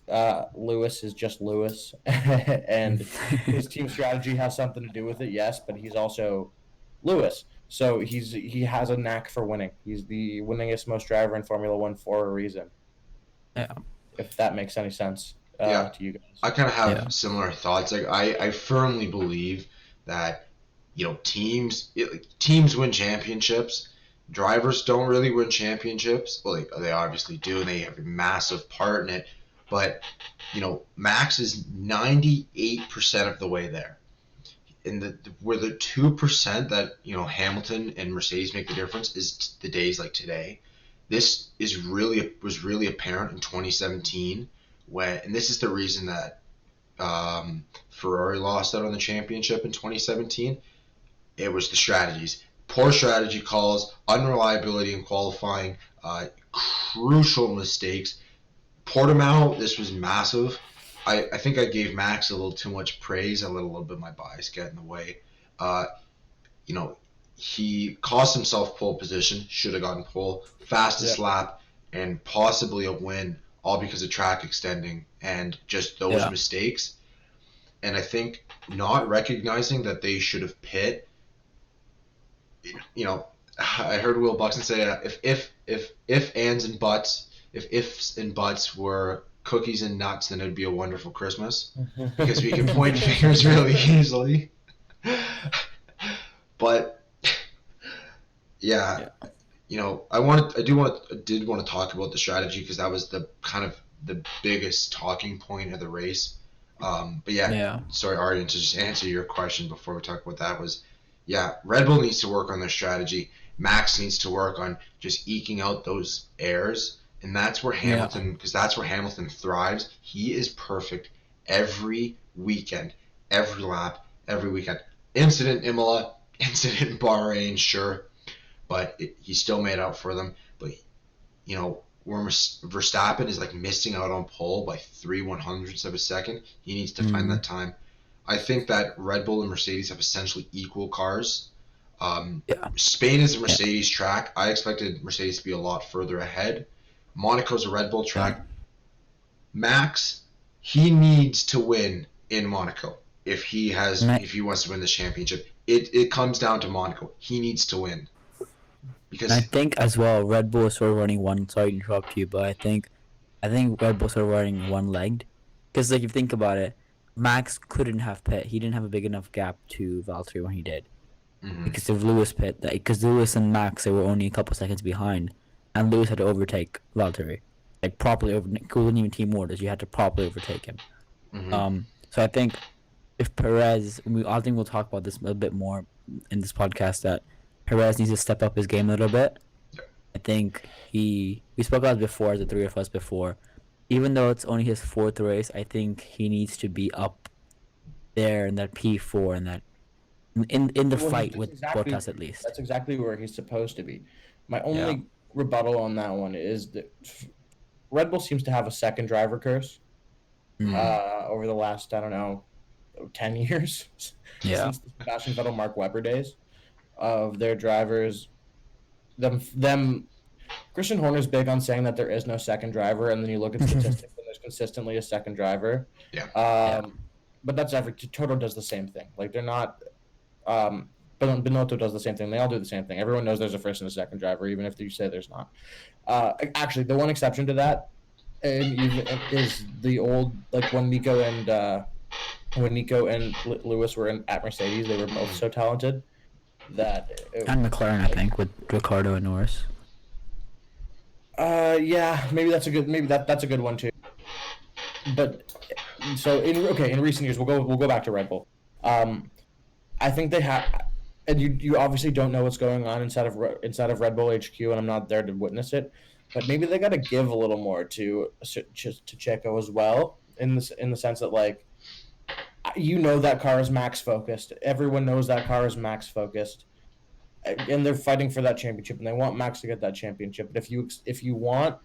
Lewis is just Lewis, and his team strategy has something to do with it. Yes, but he's also Lewis, so he has a knack for winning. He's the winningest most driver in Formula One for a reason. Yeah, if that makes any sense to you guys. I kind of have similar thoughts. Like I firmly believe that teams win championships. Drivers don't really win championships. Well, they obviously do, and they have a massive part in it. But, Max is 98% of the way there. And where the 2% that, Hamilton and Mercedes make the difference is the days like today. This was really apparent in 2017, and this is the reason that Ferrari lost out on the championship in 2017. It was the strategies. Poor strategy calls, unreliability in qualifying, crucial mistakes. Portimao, this was massive. I think I gave Max a little too much praise. I let a little bit of my bias get in the way. He cost himself pole position, should have gotten pole, fastest lap, and possibly a win, all because of track extending and just those mistakes. And I think not recognizing that they should have pit. I heard Will Buxton say if ands and buts, if ifs and buts were cookies and nuts, then it'd be a wonderful Christmas because we can point fingers really easily. But I did want to talk about the strategy because that was the kind of the biggest talking point of the race. Sorry, Aryan, to just answer your question before we talk about that was. Yeah, Red Bull needs to work on their strategy. Max needs to work on just eking out those errors And that's where Hamilton, because that's where Hamilton thrives. He is perfect every weekend, every lap, every weekend. Incident Imola, incident Bahrain, sure, but he still made up for them. But where Verstappen is like missing out on pole by 3/100ths of a second, he needs to find that time. I think that Red Bull and Mercedes have essentially equal cars. Spain is a Mercedes track. I expected Mercedes to be a lot further ahead. Monaco's a Red Bull track. Max, he needs to win in Monaco if he wants to win this championship. It comes down to Monaco. He needs to win. Because I think as well, Red Bull is sort of running one. Sorry to interrupt you, but I think Red Bull sort of running one-legged. Because like if you think about it, Max couldn't have pit. He didn't have a big enough gap to Valtteri when he did. Because of Lewis pit. Because Lewis and Max, they were only a couple seconds behind, and Lewis had to overtake Valtteri, like properly over. It wasn't even team orders. You had to properly overtake him. So I think if Perez, I think we'll talk about this a bit more in this podcast, that Perez needs to step up his game a little bit. I think we spoke about it before, the three of us before. Even though it's only his 4th race, I think he needs to be up there in that P4 and that in the fight with Bottas at least. That's exactly where he's supposed to be. My only rebuttal on that one is that Red Bull seems to have a second driver curse over the last, 10 years since the Sebastian Vettel, Mark Webber days of their drivers. Them. Christian Horner's big on saying that there is no second driver, and then you look at statistics and there's consistently a second driver. But that's Toto does the same thing. Like they're not. Binotto does the same thing. They all do the same thing. Everyone knows there's a first and a second driver, even if you say there's not. Actually, the one exception to that is the old, like when Nico and Lewis were at Mercedes, they were both so talented and McLaren, I think, with Ricciardo and Norris. Maybe that's a good one too. But so in recent years, we'll go back to Red Bull. I think they have, and you obviously don't know what's going on inside of Red Bull HQ, and I'm not there to witness it. But maybe they got to give a little more to Checo as well, in the sense that like, that car is max focused. Everyone knows that car is max focused, and they're fighting for that championship, and they want Max to get that championship. But if you want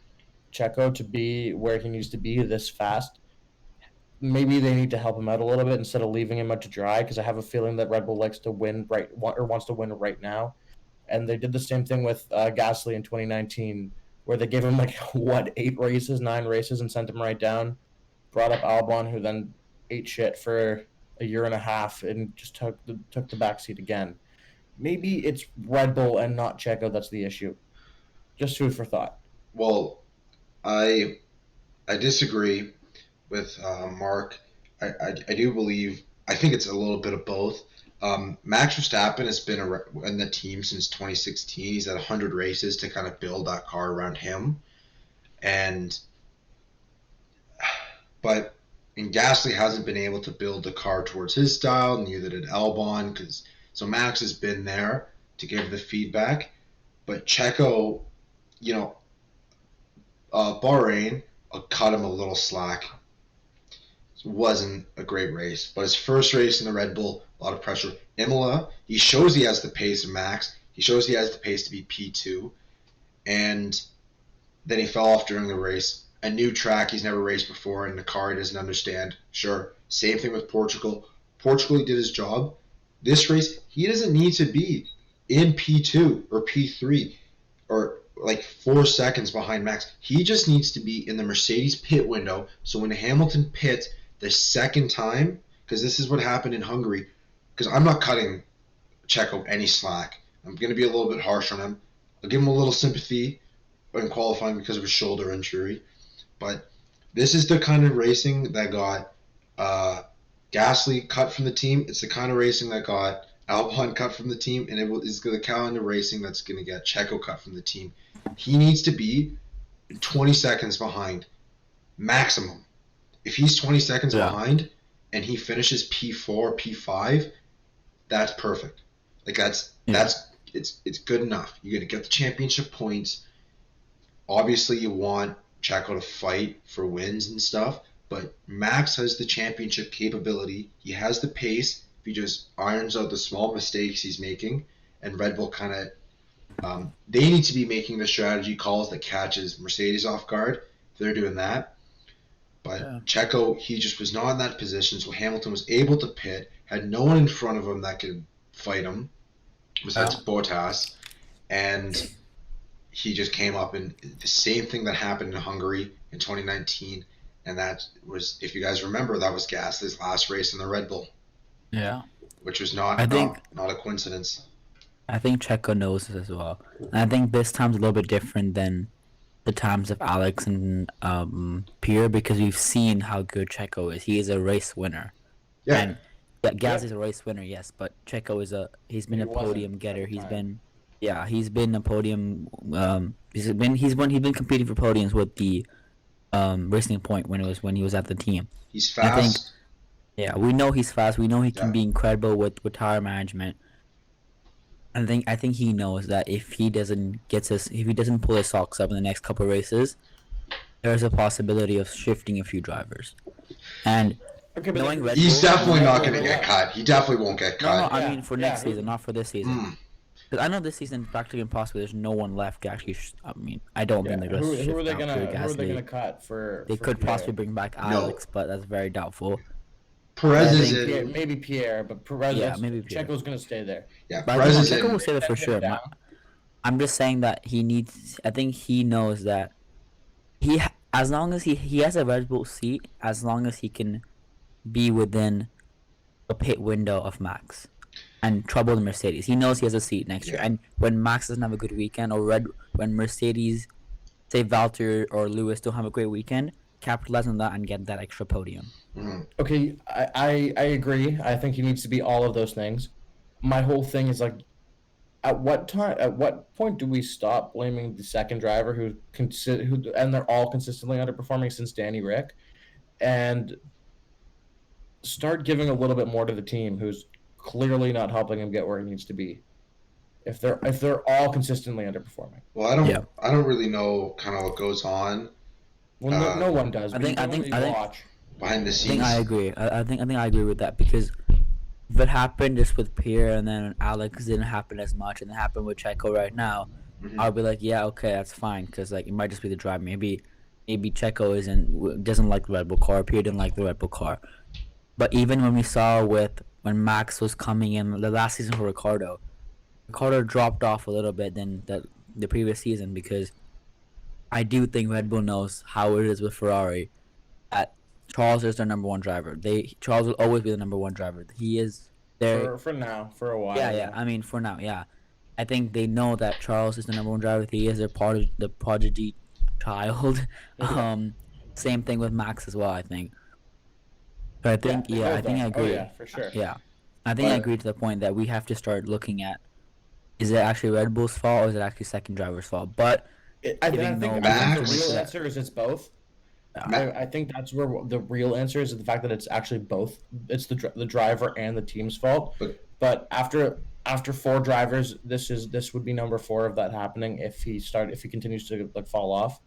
Checo to be where he needs to be this fast, maybe they need to help him out a little bit instead of leaving him out to dry, because I have a feeling that Red Bull likes to win wants to win right now. And they did the same thing with Gasly in 2019, where they gave him 9 races and sent him right down. Brought up Albon, who then ate shit for a year and a half and just took the backseat again. Maybe it's Red Bull and not Checo that's the issue. Just food for thought. Well, I disagree with Mark. I do believe, I think it's a little bit of both. Max Verstappen has been in the team since 2016. He's had 100 races to kind of build that car around him. But Gasly hasn't been able to build the car towards his style, neither did Albon. So Max has been there to give the feedback. But Checo, Bahrain, I'll cut him a little slack. It wasn't a great race, but his first race in the Red Bull, a lot of pressure. Imola, he shows he has the pace of Max. He shows he has the pace to be P2, and then he fell off during the race. A new track he's never raced before, and the car he doesn't understand. Sure, same thing with Portugal. Portugal, he did his job. This race, he doesn't need to be in P2 or P3 or 4 seconds behind Max. He just needs to be in the Mercedes pit window, so when Hamilton pits the second time, because this is what happened in Hungary, because I'm not cutting Checo any slack. I'm going to be a little bit harsh on him. I'll give him a little sympathy in qualifying because of his shoulder injury. But this is the kind of racing that got Gasly cut from the team. It's the kind of racing that got Albon cut from the team, and it is the kind of racing that's going to get Checo cut from the team. He needs to be 20 seconds behind, maximum. If he's 20 seconds behind and he finishes P4, P5, that's perfect. It's good enough. You're going to get the championship points. obviously you want Checo to fight for wins and stuff, but Max has the championship capability. He has the pace. If he just irons out the small mistakes he's making, and Red Bull kind of, they need to be making the strategy calls that catches Mercedes off guard. If they're doing that. But Checo, he just was not in that position, so Hamilton was able to pit, had no one in front of him that could fight him, besides Bottas, and he just came up in the same thing that happened in Hungary in 2019, and that was, if you guys remember, that was Gasly's last race in the Red Bull. Yeah. Which was not a coincidence. I think Checo knows this as well. And I think this time's a little bit different than the times of Alex and Pierre, because we've seen how good Checo is. He is a race winner. Yeah. And Gasly's a race winner, yes, but Checo is he's been a podium getter. He's been a podium. He's been competing for podiums with the Racing Point when he was at the team. He's fast. We know he's fast. We know he can be incredible with tire management. I think he knows that if he doesn't pull his socks up in the next couple of races, there's a possibility of shifting a few drivers. And knowing Red Bull, he's definitely not going to get cut. He definitely won't get cut. No, I mean for next season, not for this season. Because I know this season practically impossible. There's no one left to actually. I don't think they're going to shift. Who are they going to cut for? They could possibly bring back Alex, but that's very doubtful. Perez is in. Maybe Pierre, but Perez. Yeah, maybe Pierre. Checo's going to stay there. Yeah, Perez is in. Checo will stay there for sure. I'm just saying that he needs. I think he knows that as long as he has a Red Bull seat, as long as he can be within a pit window of Max and trouble the Mercedes, he knows he has a seat next year. And when Max doesn't have a good weekend, or when Mercedes, say Valtteri or Lewis, don't have a great weekend, capitalize on that and get that extra podium. Okay, I agree. I think he needs to be all of those things. My whole thing is like, at what point do we stop blaming the second driver who and they're all consistently underperforming since Danny Rick, and start giving a little bit more to the team who's clearly not helping him get where he needs to be. If they're all consistently underperforming. Well, I don't really know kind of what goes on. Well, no one does. I think watch behind the scenes. I agree. I think I agree with that, because if it happened just with Pierre and then Alex didn't happen as much, and it happened with Checo right now, I'll be like, yeah, okay, that's fine, because like it might just be the drive. Maybe Checo doesn't like the Red Bull car. Pierre didn't like the Red Bull car. But even when we saw when Max was coming in the last season for Ricardo dropped off a little bit than the previous season, because I do think Red Bull knows how it is with Ferrari. That Charles is their number one driver. Charles will always be the number one driver. He is there for now, for a while. Yeah. I mean, for now, yeah. I think they know that Charles is the number one driver. He is the prodigy child. Same thing with Max as well, I think. But I think, I think I agree. Oh, yeah, for sure. Yeah. I think I agree to the point that we have to start looking at, is it actually Red Bull's fault or is it actually second driver's fault? But I think the real answer is it's both. I think that's where the real answer is the fact that it's actually both. It's the driver and the team's fault. But after 4 drivers, this would be number 4 of that happening if he continues to like fall off.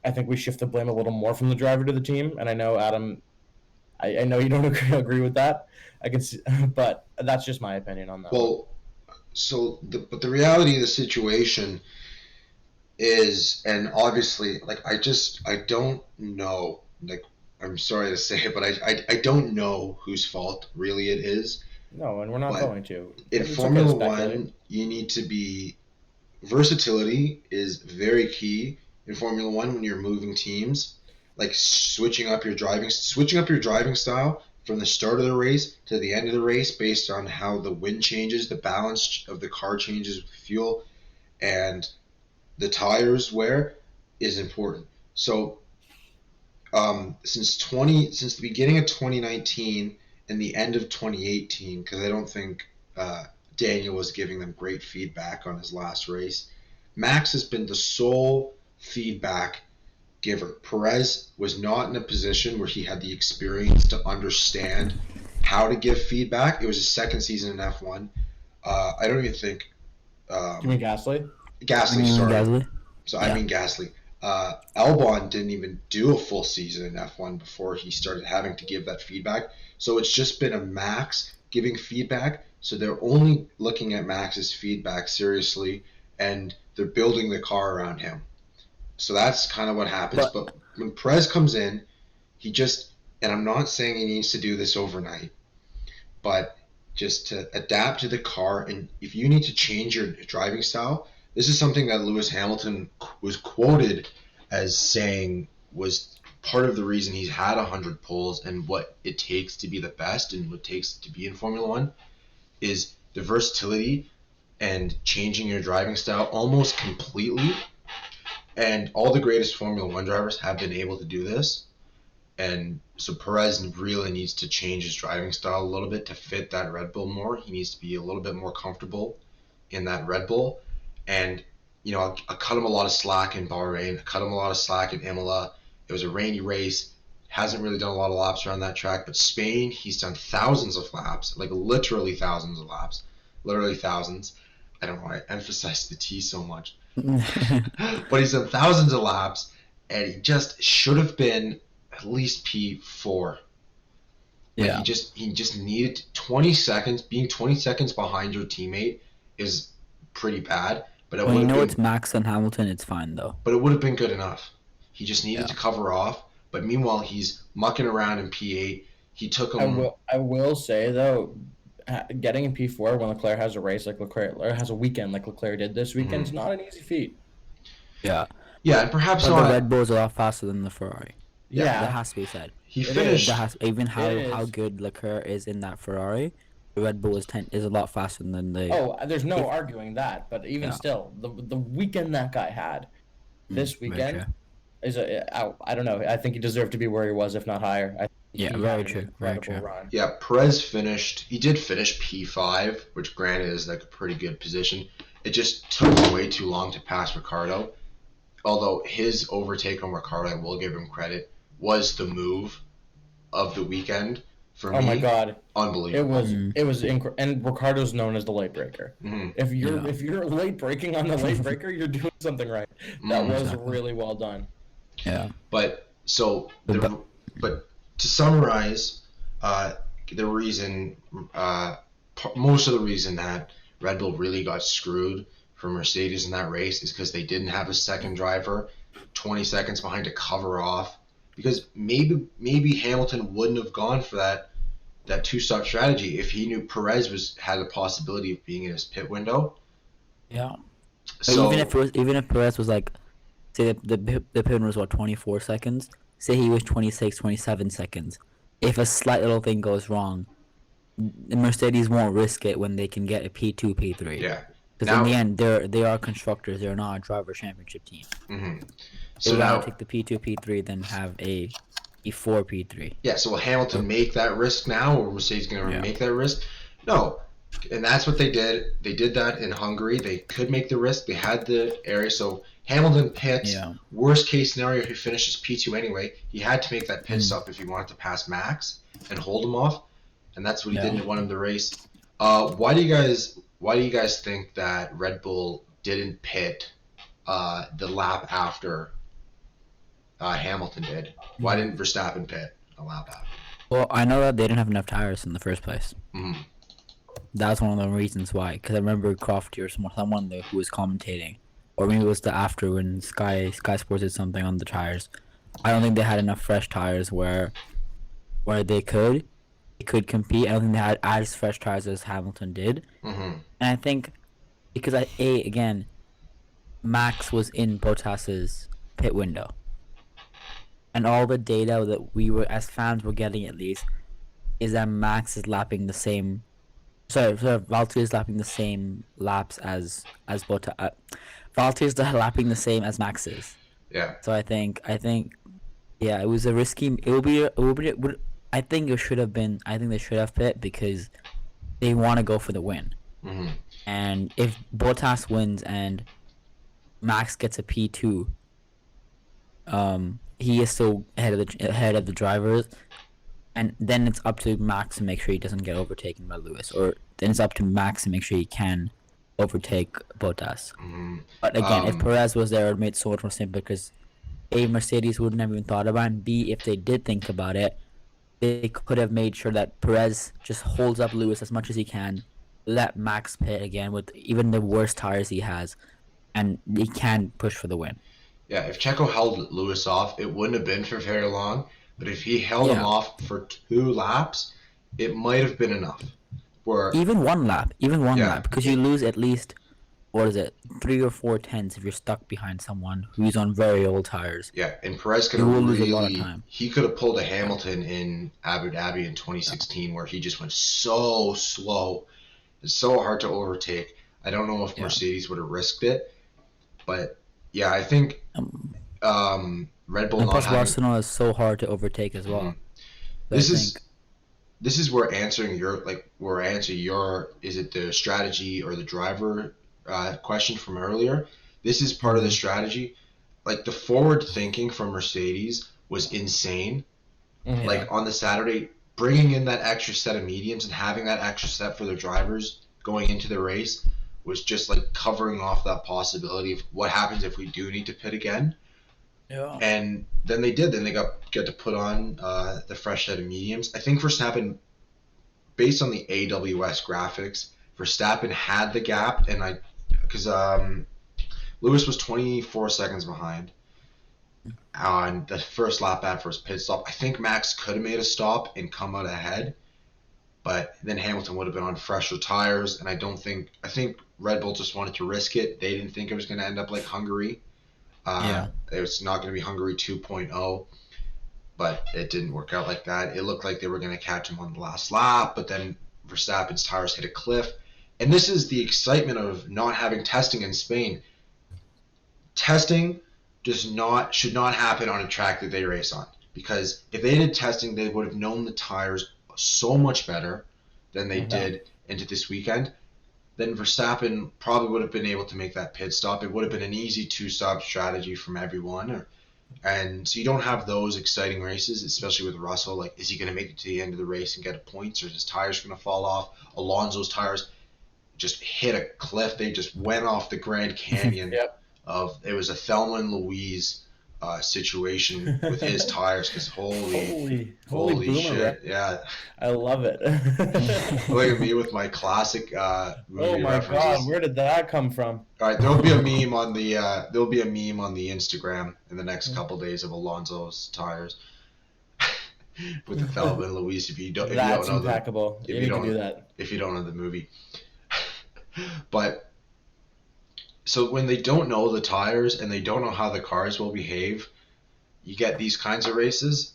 I think we shift the blame a little more from the driver to the team. And I know Adam, I know you don't agree with that. I can see, but that's just my opinion on that. Well, but the reality of the situation is, and obviously, like I don't know. Like, I'm sorry to say it, but I don't know whose fault really it is. No, and we're not going to. In Formula One, you need to be versatility is very key in Formula One when you're moving teams. Like switching up your driving style from the start of the race to the end of the race based on how the wind changes, the balance of the car changes with fuel, and the tires wear is important. So since the beginning of 2019 and the end of 2018, because I don't think Daniel was giving them great feedback on his last race, Max has been the sole feedback giver. Perez was not in a position where he had the experience to understand how to give feedback. It was his second season in F1. I don't even think. You mean Gasly? Gasly, sorry. Gasly? So yeah. I mean Gasly. Albon didn't even do a full season in F1 before he started having to give that feedback. So it's just been a Max giving feedback. So they're only looking at Max's feedback seriously, and they're building the car around him. So that's kind of what happens. But when Perez comes in, he just, and I'm not saying he needs to do this overnight, but just to adapt to the car. And if you need to change your driving style, this is something that Lewis Hamilton was quoted as saying was part of the reason he's had 100 poles and what it takes to be the best and what it takes to be in Formula One is the versatility and changing your driving style almost completely. And all the greatest Formula One drivers have been able to do this. And so Perez really needs to change his driving style a little bit to fit that Red Bull more. He needs to be a little bit more comfortable in that Red Bull. And, I cut him a lot of slack in Bahrain. I cut him a lot of slack in Imola. It was a rainy race. Hasn't really done a lot of laps around that track. But Spain, he's done thousands of laps, like literally thousands of laps. Literally thousands. I don't know why I emphasize the T so much. But he's done thousands of laps, and he just should have been at least P4. Yeah. He just needed 20 seconds. Being 20 seconds behind your teammate is pretty bad. But it's Max and Hamilton, it's fine though. But it would have been good enough. He just needed to cover off. But meanwhile, he's mucking around in P8. He took him. I will say though, getting in P4 when Leclerc has a race like Leclerc has a weekend like Leclerc did this weekend is not an easy feat. Yeah. Yeah, and perhaps but the Red Bull's a lot faster than the Ferrari. Yeah, that has to be said. He finished. Even how good Leclerc is in that Ferrari, the Red Bull is a lot faster than the. Oh, there's no arguing that. But even still, the weekend that guy had, this weekend, is I don't know. I think he deserved to be where he was, if not higher. Very true. Run. Yeah, Perez finished. He did finish P5, which granted is like a pretty good position. It just took way too long to pass Ricciardo. Although his overtake on Ricciardo, I will give him credit, was the move of the weekend for me. Oh my god, unbelievable! It was and Ricciardo's known as the late breaker. Mm-hmm. If you're late breaking on the late breaker, you're doing something right. That was really well done. Yeah, but to summarize, the reason, most of the reason that Red Bull really got screwed for Mercedes in that race is because they didn't have a second driver 20 seconds behind to cover off. Because maybe Hamilton wouldn't have gone for that two-stop strategy if he knew Perez had the possibility of being in his pit window. Yeah. So even if Perez was like, say the pit window was 24 seconds. Say he was 26, 27 seconds. If a slight little thing goes wrong, the Mercedes won't risk it when they can get a P2, P3. Yeah. Because in the end, they are constructors. They're not a driver championship team. Mm-hmm. So they'd rather take the P2, P3 than have a P4, P3. Yeah, so will Hamilton make that risk now, or Mercedes going to make that risk? No. And that's what they did. They did that in Hungary. They could make the risk. They had the area. So Hamilton pits. Yeah. Worst case scenario, he finishes P2 anyway. He had to make that pit stop if he wanted to pass Max and hold him off. And that's what he did and won him the race. Why do you guys think that Red Bull didn't pit the lap after Hamilton did? Why didn't Verstappen pit a lap after? Well, I know that they didn't have enough tires in the first place. Mm-hmm. That was one of the reasons why. Because I remember Crofty or someone who was commentating, or maybe it was the after when Sky Sports did something on the tires. I don't think they had enough fresh tires where they could compete. I don't think they had as fresh tires as Hamilton did. Mm-hmm. And I think because again, Max was in Bottas's pit window. And all the data that we were, as fans, were getting at least, is that Max is lapping the same. Valtteri is lapping the same laps as Bottas. Valtteri is lapping the same as Max is. Yeah. So I think, it was a risky. I think it should have been. I think they should have pit because they want to go for the win. Mm-hmm. And if Bottas wins and Max gets a P2, he is still ahead of the drivers, and then it's up to Max to make sure he doesn't get overtaken by Lewis, or then it's up to Max to make sure he can overtake Bottas. Mm-hmm. But again, if Perez was there, it made so much more sense because A, Mercedes wouldn't have even thought about it, and B, if they did think about it, they could have made sure that Perez just holds up Lewis as much as he can, let Max pit again with even the worst tires he has, and he can push for the win. Yeah, if Checo held Lewis off, it wouldn't have been for very long. But if he held him off for 2 laps, it might have been enough. Even one lap, because you lose at least, 3 or 4 tenths if you're stuck behind someone who's on very old tires. Yeah, and Perez could have lose a lot of time. He could have pulled a Hamilton in Abu Dhabi in 2016 where he just went so slow. It's so hard to overtake. I don't know if Mercedes would have risked it, but yeah, I think Red Bull and not plus having... Barcelona is so hard to overtake as well. Mm-hmm. This is where answering your is it the strategy or the driver question from earlier. This is part of the strategy. Like the forward thinking from Mercedes was insane. Mm-hmm. Like on the Saturday, bringing in that extra set of mediums and having that extra set for their drivers going into the race was just like covering off that possibility of what happens if we do need to pit again. Yeah. And then they did. Then they got to put on the fresh set of mediums. I think Verstappen, based on the AWS graphics, Verstappen had the gap, and because Lewis was 24 seconds behind on the first lap after his pit stop. I think Max could have made a stop and come out ahead, but then Hamilton would have been on fresher tires, and I think Red Bull just wanted to risk it. They didn't think it was going to end up like Hungary. It was not going to be Hungary 2.0, but it didn't work out like that. It looked like they were going to catch him on the last lap, but then Verstappen's tires hit a cliff. And this is the excitement of not having testing in Spain. Testing should not happen on a track that they race on, because if they did testing, they would have known the tires so much better than they did into this weekend. Then Verstappen probably would have been able to make that pit stop. It would have been an easy 2-stop strategy from everyone. And so you don't have those exciting races, especially with Russell. Like, is he going to make it to the end of the race and get a points, or is his tires going to fall off? Alonso's tires just hit a cliff. They just went off the Grand Canyon. It was a Thelma and Louise situation with his tires, because holy shit, right? Yeah, I love it. Look at me with my classic movie oh my references. God, where did that come from? All right, there'll be a meme on the Instagram in the next couple days of Alonso's tires with the Thelma and Louise. If you don't know impeccable. If you don't know the movie, but. So when they don't know the tires and they don't know how the cars will behave, you get these kinds of races.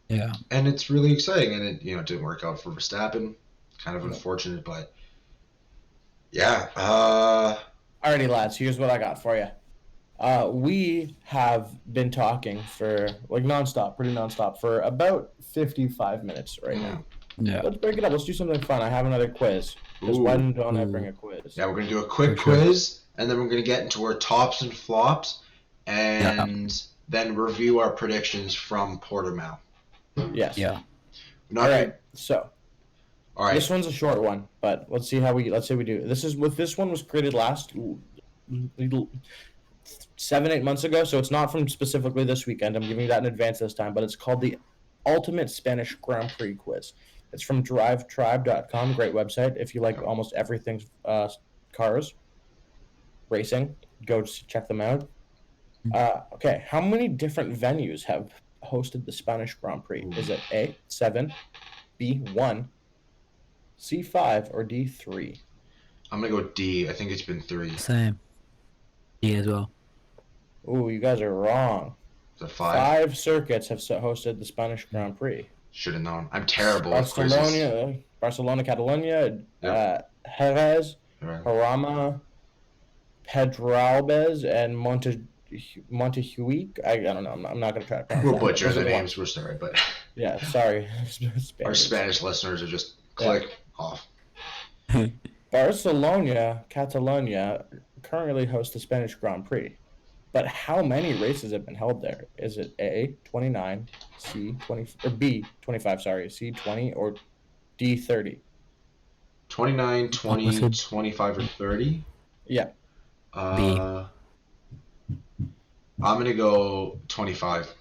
Yeah. And it's really exciting. And it didn't work out for Verstappen. Kind of unfortunate, but yeah. Alrighty, lads. Here's what I got for you. We have been talking for pretty nonstop for about 55 minutes right now. Yeah. Let's break it up. Let's do something fun. I have another quiz. Because why don't I bring a quiz? Yeah, we're going to do a quick quiz. And then we're going to get into our tops and flops, and then review our predictions from Portimao. Yes. Yeah. All right. This one's a short one, but let's say we do. This one was created last 7-8 months ago, so it's not from specifically this weekend. I'm giving you that in advance this time, but it's called the Ultimate Spanish Grand Prix Quiz. It's from drivetribe.com, great website. If you like almost everything cars. Racing, go check them out. Okay, how many different venues have hosted the Spanish Grand Prix? Is it A, 7, B, 1, C, 5, or D, 3? I'm going to go D. I think it's been 3. Same. D as well. Ooh, you guys are wrong. Is it 5? 5 circuits have hosted the Spanish Grand Prix. Should have known. I'm terrible Barcelona, Catalonia, Jerez, Jarama, Pedralbes, and Montejuic. I don't know. I'm not going to try to pronounce We'll butcher the names. We're sorry, but yeah, sorry. Our Spanish listeners are just click off. Barcelona, Catalonia currently hosts the Spanish Grand Prix. But how many races have been held there? Is it A, 29, C, 20, or B, 25, sorry, C, 20, or D, 30? 29, 20, 25, or 30? Yeah. B. I'm going to go 25.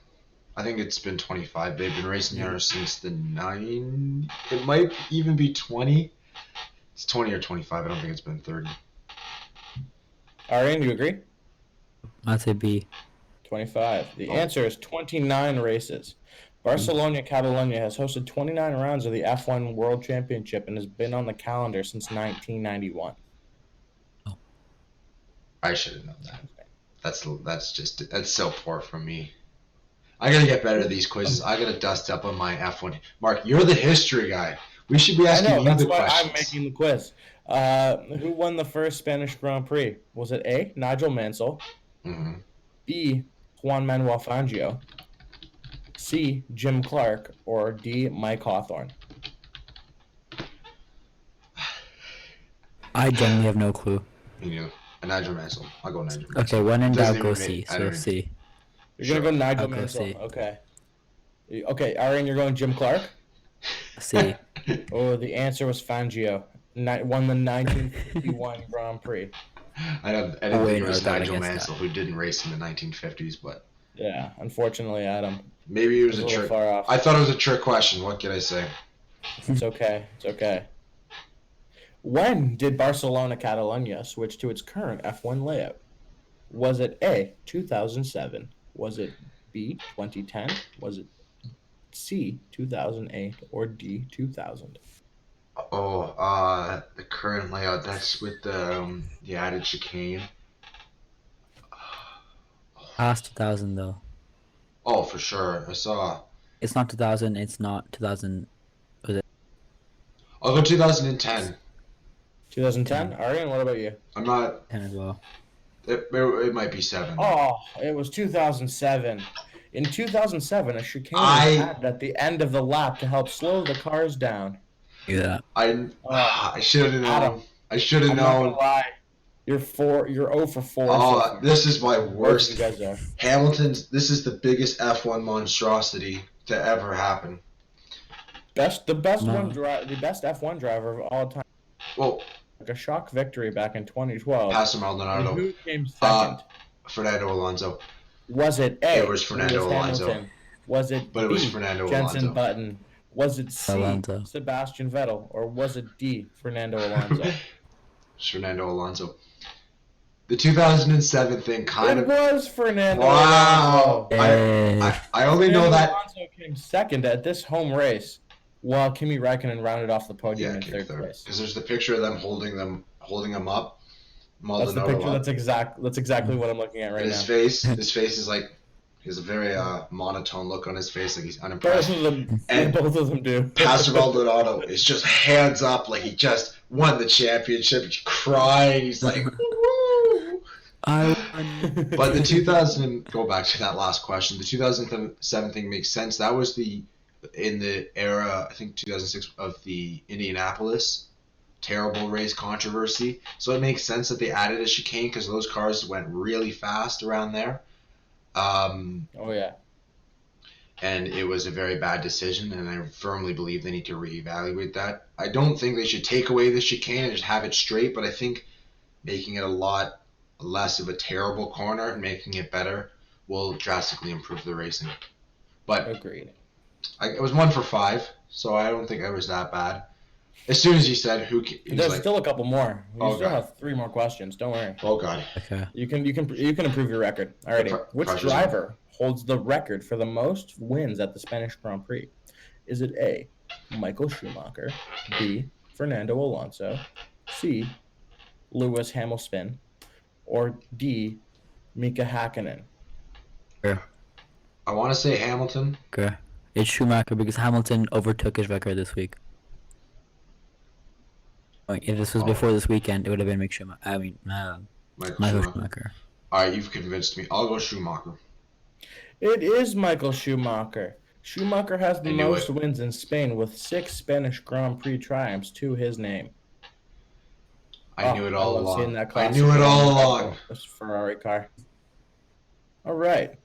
I think it's been 25. They've been racing here since the 9. It might even be 20. It's 20 or 25. I don't think it's been 30. Aryan, you agree? I'd say B. 25. The answer is 29 races. Barcelona Catalunya has hosted 29 rounds of the F1 World Championship and has been on the calendar since 1991. I should have known that. That's so poor from me. I gotta get better at these quizzes. I gotta dust up on my F1. Mark, you're the history guy. We should be asking you the questions. That's why I'm making the quiz. Who won the first Spanish Grand Prix? Was it A, Nigel Mansell? Mm-hmm. B, Juan Manuel Fangio? C, Jim Clark? Or D, Mike Hawthorne? I genuinely have no clue. You know, Nigel Mansell. I'll go Nigel Mansell. Okay, when in doubt, go C. So C. You're gonna go Nigel Mansell. Okay. Okay, Aryan, you're going Jim Clark? C. Oh, the answer was Fangio. Won the 1951 Grand Prix. I didn't think it was Nigel Mansell who didn't race in the 1950s, but yeah, unfortunately, Adam. Maybe it was a trick. Far off. I thought it was a trick question. What can I say? It's okay. It's okay. When did Barcelona Catalunya switch to its current F1 layout? Was it A, 2007? Was it B, 2010? Was it C, 2008? Or D, 2000? The current layout. That's with the added chicane. Past 2000 though. Oh, for sure. I saw. It's not 2000. It's not 2000. Was it? I'll go 2010. 2010? Aryan, what about you? I'm not. 10 as well. It might be 7. Oh, it was 2007. In 2007, a chicane was added at the end of the lap to help slow the cars down. Yeah. I should have known. Adam, I should have known. Not gonna lie. You're 0 for 4. Oh, this is my worst. You guys are. Hamilton's. This is the biggest F1 monstrosity to ever happen. The best F1 driver of all time. Well, like a shock victory back in 2012. Pastor Maldonado. Who came second? Fernando Alonso. Was it A? It was Fernando Alonso. Hamilton? Was it But B, it was Fernando Jenson Alonso. Button? Was it C, Alonso. Sebastian Vettel? Or was it D, Fernando Alonso? It's Fernando Alonso. The 2007 thing It was Fernando Wow. Alonso. I only know that. Alonso came second at this home race, while Kimi Räikkönen rounded off the podium in third place. Because there's the picture of them holding him up. That's the picture. That's exactly what I'm looking at right now. His face is like, he has a very monotone look on his face, like he's unimpressed. Both of them do. Pastor Maldonado is just hands up, like he just won the championship. He's crying. He's like, woo! But the 2000, go back to that last question. The 2007 thing makes sense. That was in the era, I think 2006, of the Indianapolis terrible race controversy. So it makes sense that they added a chicane because those cars went really fast around there. Oh yeah. And it was a very bad decision, and I firmly believe they need to reevaluate that. I don't think they should take away the chicane and just have it straight, but I think making it a lot less of a terrible corner and making it better will drastically improve the racing. But agreed. It was 1 for 5, so I don't think I was that bad. As soon as you said there's still a couple more. We still have 3 more questions. Don't worry. Oh god. Okay. You can improve your record. Alrighty. Which driver holds the record for the most wins at the Spanish Grand Prix? Is it A, Michael Schumacher, B, Fernando Alonso, C, Lewis Hamilton, or D, Mika Häkkinen? Yeah. I want to say Hamilton. Okay. It's Schumacher because Hamilton overtook his record this week. If this was before this weekend, it would have been Michael Schumacher. All right, you've convinced me. I'll go Schumacher. It is Michael Schumacher. Schumacher has the most wins in Spain with 6 Spanish Grand Prix triumphs to his name. I knew it all along. I knew it all along. This Ferrari car. All right.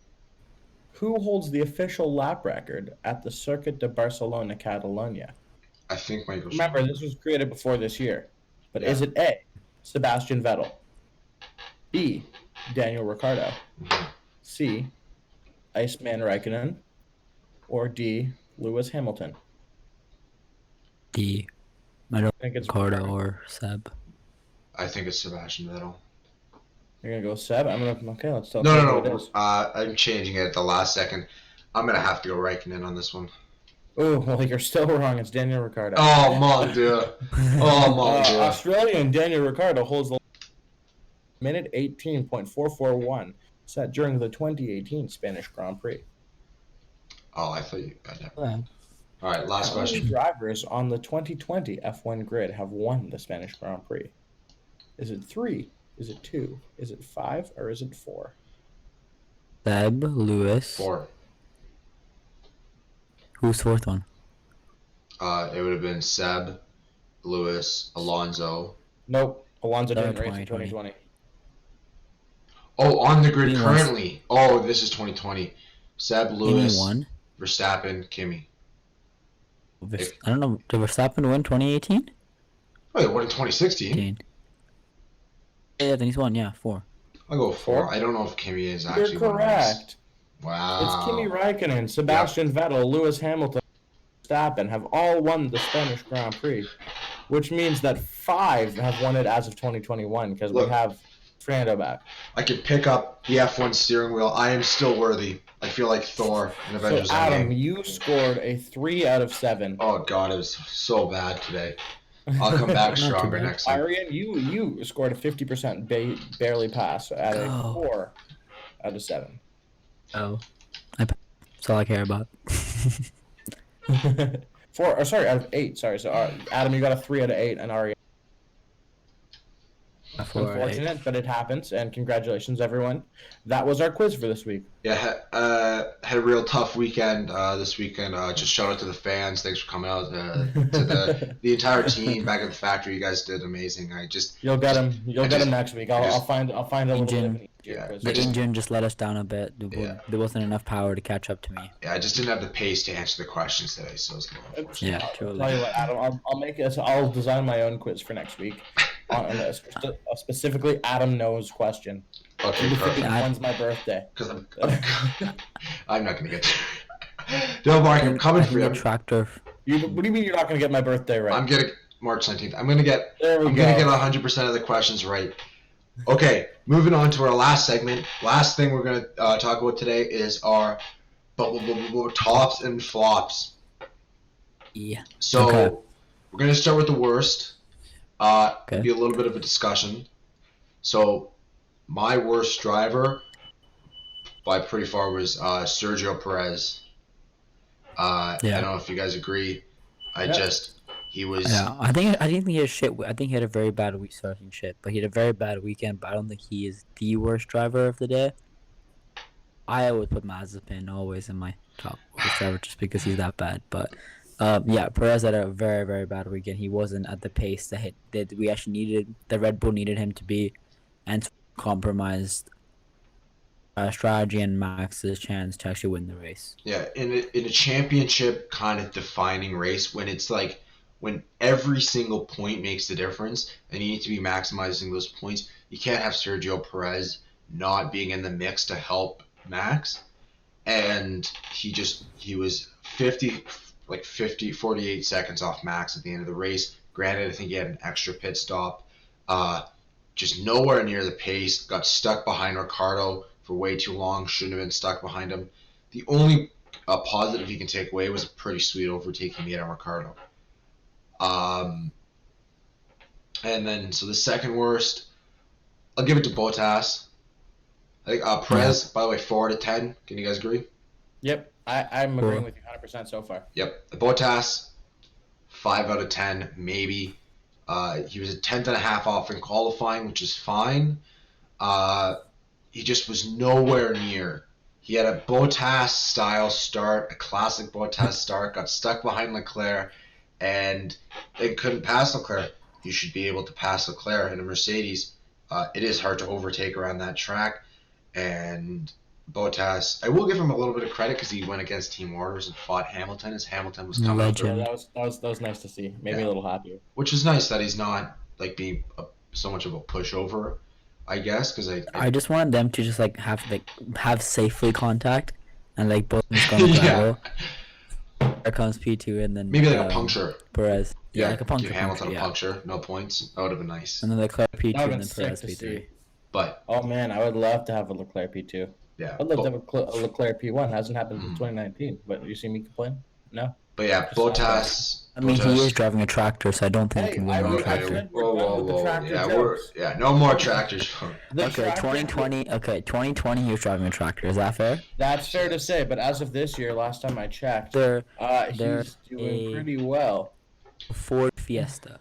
Who holds the official lap record at the Circuit de Barcelona Catalunya? I think Michael Schumacher. Remember, this was created before this year. But is it A, Sebastian Vettel, B, Daniel Ricciardo, C. Iceman Raikkonen, or D. Lewis Hamilton? D. I don't think it's Ricardo or Seb. I think it's Sebastian Vettel. You're gonna go Seb. Okay. Let's tell. No. I'm changing it at the last second. I'm gonna have to go Raikkonen on this one. Oh, well, you're still wrong. It's Daniel Ricciardo. Oh, mon dieu. Oh, mon dieu. Australian Daniel Ricciardo holds the minute 18.441 set during the 2018 Spanish Grand Prix. Oh, I thought you got that. All right, last question. How many drivers on the 2020 F1 grid have won the Spanish Grand Prix? Is it 3? Is it 2? Is it 5? Or is it 4? Seb, Lewis. 4. Who's fourth one? It would have been Seb, Lewis, Alonso. Nope. Alonso didn't race in 2020. Oh, on the grid currently. Oh, this is 2020. Seb, Lewis, Verstappen, Kimi. I don't know. Did Verstappen win 2018? Oh, he won in 2016. Yeah, then he's won. Yeah, 4. I'll go 4. I don't know if Kimi is actually. You're correct. Wow. It's Kimi Raikkonen, Sebastian Vettel, Lewis Hamilton, Verstappen have all won the Spanish Grand Prix, which means that 5 have won it as of 2021 because we have Fernando back. I could pick up the F1 steering wheel. I am still worthy. I feel like Thor in Avengers Endgame. Adam, you scored a 3 out of 7. Oh God, it was so bad today. I'll come back stronger next time. Aryan, you scored a 50% barely pass at a 4 out of 7. Oh, that's all I care about. 4, out of 8. Sorry, so Adam, you got a 3 out of 8, and Aryan. Unfortunate, but it happens, and congratulations, everyone. That was our quiz for this week. Yeah, had a real tough weekend this weekend. Just shout out to the fans. Thanks for coming out. To the entire team back at the factory. You guys did amazing. You'll get him. You'll get him next week. I'll find a little bit. The engine just let us down a bit. There wasn't enough power to catch up to me. Yeah, I just didn't have the pace to answer the questions today, so it was unfortunate. Yeah, totally. I'll tell you what, Adam. I'll make it. I'll design my own quiz for next week. On a specifically Adam knows question. Okay, perfect. When's my birthday? Because I'm not gonna get there. No, Mark, I'm coming for you. Tractor. What do you mean you're not gonna get my birthday right? I'm getting March 19th. I'm gonna get 100% of the questions right. Okay, moving on to our last segment. Last thing we're gonna talk about today is our tops and flops. Yeah. So we're gonna start with the worst. Be a little bit of a discussion. So, my worst driver by pretty far was Sergio Perez. I don't know if you guys agree. He was. Yeah, I think he had shit. I think he had a very bad week starting shit, but he had a very bad weekend. But I don't think he is the worst driver of the day. I always put Mazepin always in my top worst driver just because he's that bad, but. Perez had a very, very bad weekend. He wasn't at the pace that we actually needed. The Red Bull needed him to be, and compromised strategy and Max's chance to actually win the race. Yeah, in a championship kind of defining race, when it's like when every single point makes the difference, and you need to be maximizing those points. You can't have Sergio Perez not being in the mix to help Max, and he was 48 seconds off Max at the end of the race. Granted, I think he had an extra pit stop. Just nowhere near the pace. Got stuck behind Ricciardo for way too long. Shouldn't have been stuck behind him. The only positive he can take away was a pretty sweet overtaking he had on Ricciardo. And then, so the second worst, I'll give it to Bottas. I think Perez, by the way, 4 out of 10. Can you guys agree? Yep. I'm agreeing with you 100% so far. Yep. Bottas, 5 out of 10, maybe. He was a tenth and a half off in qualifying, which is fine. He just was nowhere near. He had a Bottas-style start, a classic Bottas start, got stuck behind Leclerc, and they couldn't pass Leclerc. You should be able to pass Leclerc in a Mercedes. It is hard to overtake around that track, and Bottas, I will give him a little bit of credit because he went against team orders and fought Hamilton as Hamilton was coming up. Yeah, that was nice to see. Made me a little happier. Which is nice that he's not like being so much of a pushover. I guess, because I just wanted them to just like have safely contact, and like both just gonna gravel. There comes P2 and then maybe like a puncture. Perez. Yeah, like a puncture. Give Hamilton puncture, a puncture, no points. That would have been nice. And then Leclerc P2 That and would then have Perez been sick to P3. see. But oh man, I would love to have a Leclerc P2. Yeah, I'd love to have a Leclerc P1. Hasn't happened since 2019. But you see me complain? No. But yeah, Bottas. I mean, he is driving a tractor, so I don't think he can win on a tractor. Said we're done with the tractor Yeah, no more tractors. Okay, 2020. Okay, 2020. He was driving a tractor. Is that fair? That's fair to say. But as of this year, last time I checked, he's doing pretty well. Ford Fiesta.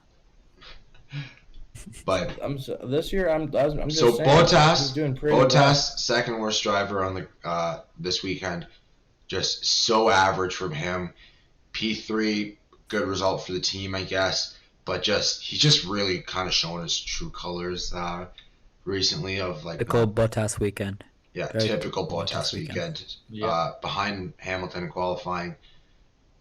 But this year, I'm just so saying, Bottas, doing pretty well. second worst driver on the this weekend, just so average from him. P3, good result for the team, I guess, but he's just really kind of shown his true colors recently of like typical Bottas weekend. Yeah, very typical Bottas weekend. Yeah. Behind Hamilton in qualifying,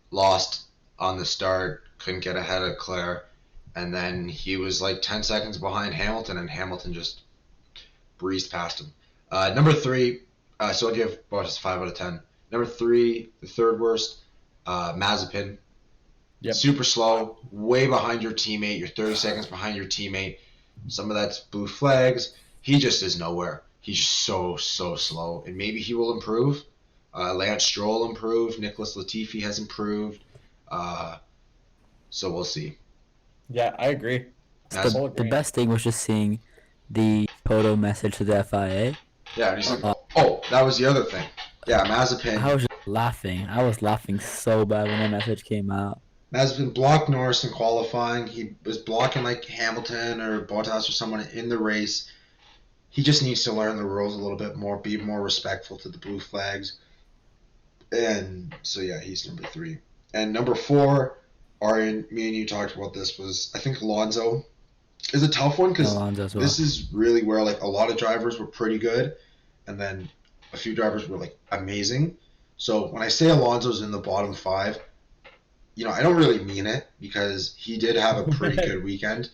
lost on the start, couldn't get ahead of Leclerc. And then he was like 10 seconds behind Hamilton, and Hamilton just breezed past him. Number 3, so I'll give Bottas 5 out of 10. Number 3, the third worst, Mazepin. Yep. Super slow, way behind your teammate. You're 30 seconds behind your teammate. Some of that's blue flags. He just is nowhere. He's so slow. And maybe he will improve. Lance Stroll improved. Nicholas Latifi has improved. So we'll see. Yeah, I agree. The best thing was just seeing the photo message to the FIA. Yeah, and he's like, oh, that was the other thing. Yeah, Mazepin. I was just laughing. I was laughing so bad when that message came out. Mazepin blocked Norris in qualifying. He was blocking like Hamilton or Bottas or someone in the race. He just needs to learn the rules a little bit more, be more respectful to the blue flags. And so, yeah, he's number 3. And number 4, Aryan, me and you talked about this, was I think Alonso is a tough one because this is really where like a lot of drivers were pretty good and then a few drivers were like amazing. So when I say Alonso's in the bottom 5, I don't really mean it because he did have a pretty good weekend.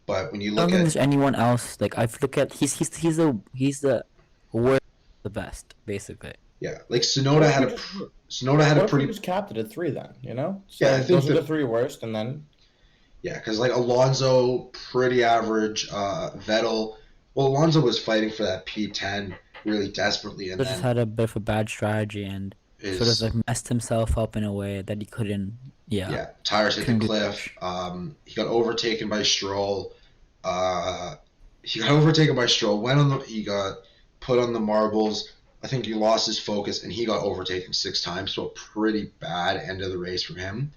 But when you look I don't think there's anyone else like I look at he's the worst, the best basically. Yeah, like Tsunoda had a pretty. He was capped at 3 then, So yeah, I think those are the 3 worst, and then. Yeah, because like Alonso, pretty average. Vettel, well, Alonso was fighting for that P10 really desperately, and he just had a bit of a bad strategy and sort of like messed himself up in a way that he couldn't. Yeah, tires hit the cliff. He got overtaken by Stroll. He got put on the marbles. I think he lost his focus, and he got overtaken 6 times, so a pretty bad end of the race from him.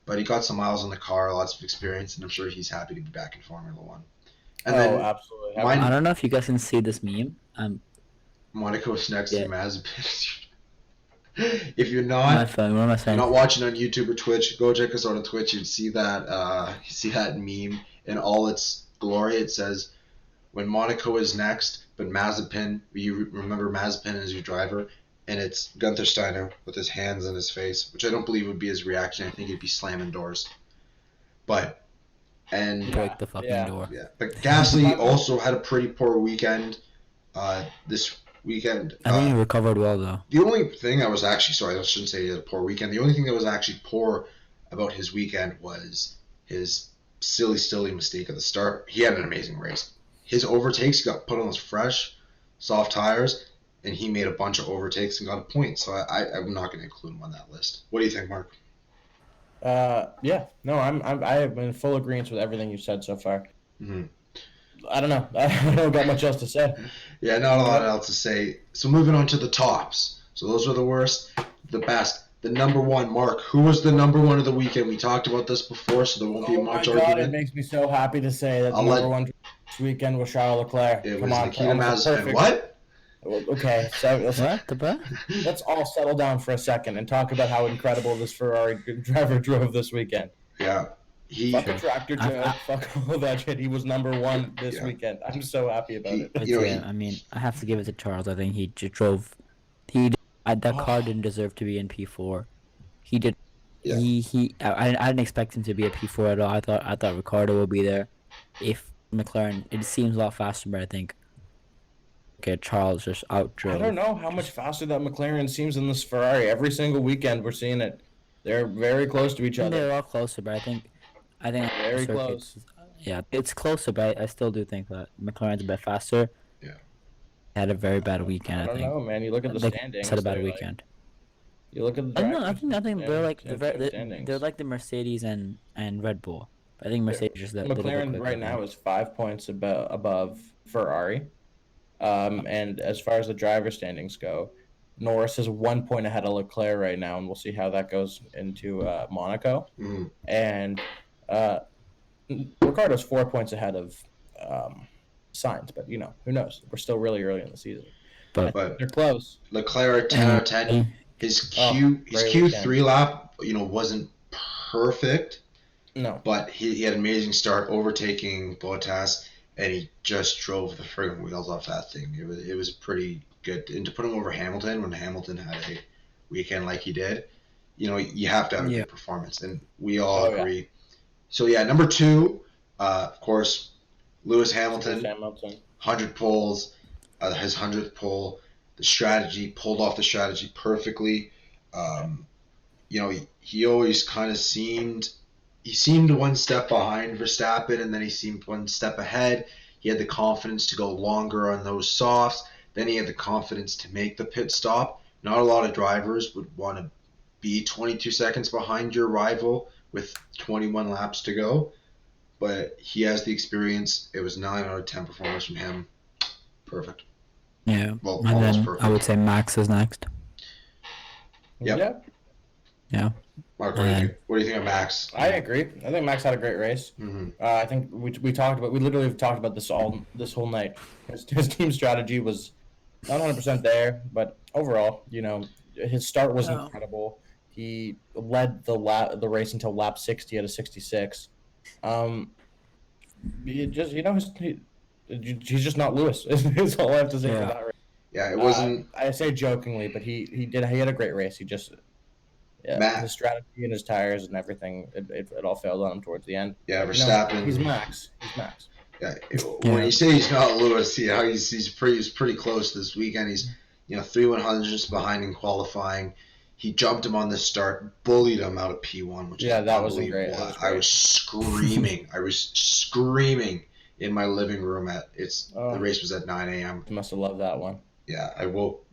But he got some miles in the car, lots of experience, and I'm sure he's happy to be back in Formula 1. And then absolutely. I don't know if you guys can see this meme. Monaco's next to Mazepin. If you're not, you're not watching on YouTube or Twitch, go check us out on Twitch. You'd see that meme in all its glory. It says, "When Monaco is next, but Mazepin, you remember Mazepin as your driver," and it's Gunther Steiner with his hands in his face, which I don't believe would be his reaction. I think he'd be slamming doors. Break the fucking door. Yeah, but Gasly also had a pretty poor weekend. This weekend, I think he recovered well though. The only thing I shouldn't say he had a poor weekend. The only thing that was actually poor about his weekend was his silly mistake at the start. He had an amazing race. His overtakes got put on those fresh, soft tires, and he made a bunch of overtakes and got a point. So I'm not going to include him on that list. What do you think, Mark? Yeah, no, I have been in full agreement with everything you've said so far. Mm-hmm. I don't know. I don't got much else to say. Yeah, not a lot else to say. So moving on to the tops. So those are the worst, the best. The number 1, Mark. Who was the number 1 of the weekend? We talked about this before, so there won't be much argument. It makes me so happy to say that the number 1 this weekend was Charles Leclerc. Come on, Nikita Mazepin. What? Okay, so let's all settle down for a second and talk about how incredible this Ferrari driver drove this weekend. Yeah. Fuck a tractor joke, fuck all that shit. He was number 1 this weekend. I'm so happy about it. I mean, I have to give it to Charles. I think he just drove. That car didn't deserve to be in P4. He did. Yeah. I didn't expect him to be a P4 at all. I thought Ricciardo would be there. If McLaren, it seems a lot faster, but I think Okay, Charles just outdrove. I don't know how much faster that McLaren seems than this Ferrari. Every single weekend we're seeing it. They're very close to each other. They're all closer, but I think very close. Yeah, it's closer, but I still do think that McLaren's a bit faster. Yeah. Had a very bad weekend. I don't know, man. You look at the standings. Had a bad weekend. You look at the. I think they're like they're like the Mercedes and Red Bull. I think Mercedes just McLaren right now is 5 points above Ferrari, and as far as the driver standings go, Norris is 1 point ahead of Leclerc right now, and we'll see how that goes into Monaco. Mm. And Ricciardo's 4 points ahead of Sainz, but who knows? We're still really early in the season, but they're close. Leclerc 10 out of 10. His Q3 lap, wasn't perfect. No. But he had an amazing start, overtaking Bottas, and he just drove the friggin' wheels off that thing. It was pretty good. And to put him over Hamilton, when Hamilton had a weekend like he did, you have to have a good performance, and we all agree. Yeah. So, number 2, of course, Lewis Hamilton, 100 poles, his 100th pole. The strategy, pulled off the strategy perfectly. He always kind of seemed one step behind Verstappen, and then he seemed one step ahead. He had the confidence to go longer on those softs. Then he had the confidence to make the pit stop. Not a lot of drivers would want to be 22 seconds behind your rival with 21 laps to go, but he has the experience. It was 9 out of 10 performance from him. Perfect. Yeah. Well, and then perfect. I would say Max is next. Yep. Yeah. Mark, what do you think of Max? I agree. I think Max had a great race. Mm-hmm. I think we literally talked about this whole night. His team strategy was not 100% there, but overall, his start was incredible. He led the race until lap 60 out of 66. He's just not Lewis. Is all I have to say for that race. Yeah, it wasn't. I say jokingly, but he had a great race. He just his strategy and his tires and everything, it all failed on him towards the end. Yeah, Verstappen. He's Max. Yeah, when you say he's not Lewis, he's pretty close this weekend. He's 3/100ths behind in qualifying. He jumped him on the start, bullied him out of P1, which that was great. I was screaming. I was screaming in my living room the race was at 9 a.m. You must have loved that one. Yeah, I woke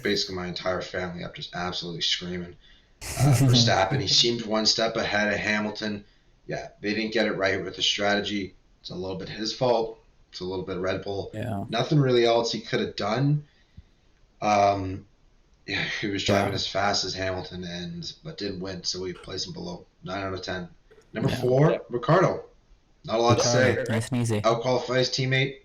basically my entire family up, just absolutely screaming. Verstappen, he seemed one step ahead of Hamilton. Yeah, they didn't get it right with the strategy. It's a little bit his fault. It's a little bit Red Bull. Yeah. Nothing really else he could have done. He was driving as fast as Hamilton, but didn't win, so we placed him below 9 out of 10. Number 4, Ricciardo. Not a lot to say. Nice and easy. Outqualified his teammate,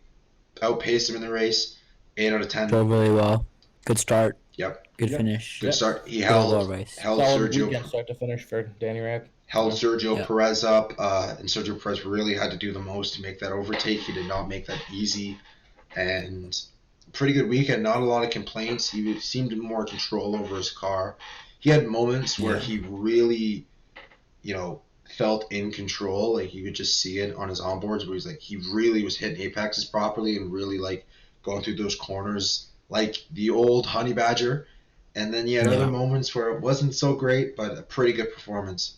outpaced him in the race. 8 out of 10. Drove really well. Good start. Yep. Good finish. Good start. He held Sergio. Start to finish for Danny Rick. Held Sergio Perez up, and Sergio Perez really had to do the most to make that overtake. He did not make that easy, and pretty good weekend. Not a lot of complaints. He seemed more control over his car. He had moments where he really, felt in control. Like you could just see it on his onboards where he really was hitting apexes properly and really going through those corners like the old Honey Badger. And then you had other moments where it wasn't so great, but a pretty good performance.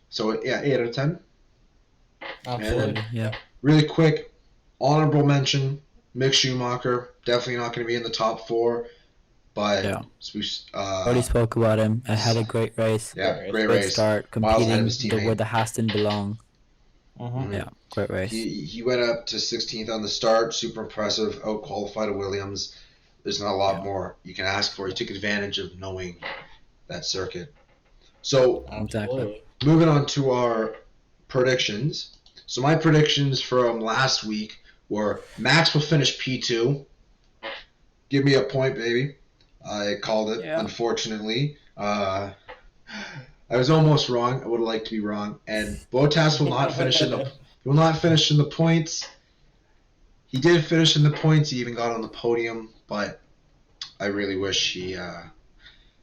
So 8 out of 10. Absolutely. Really quick, honorable mention, Mick Schumacher. Definitely not going to be in the top 4. But already spoke about him. I had a great race. Yeah, great race. Start competing where the Haas belong. Mm-hmm. Yeah, great race. He went up to 16th on the start. Super impressive. Out-qualified a Williams. There's not a lot more you can ask for. He took advantage of knowing that circuit. So, exactly. Moving on to our predictions. So my predictions from last week were Max will finish P2. Give me a point, baby. I called it, unfortunately. I was almost wrong. I would have liked to be wrong. And Bottas will not finish in the points. He did finish in the points. He even got on the podium, but I really wish I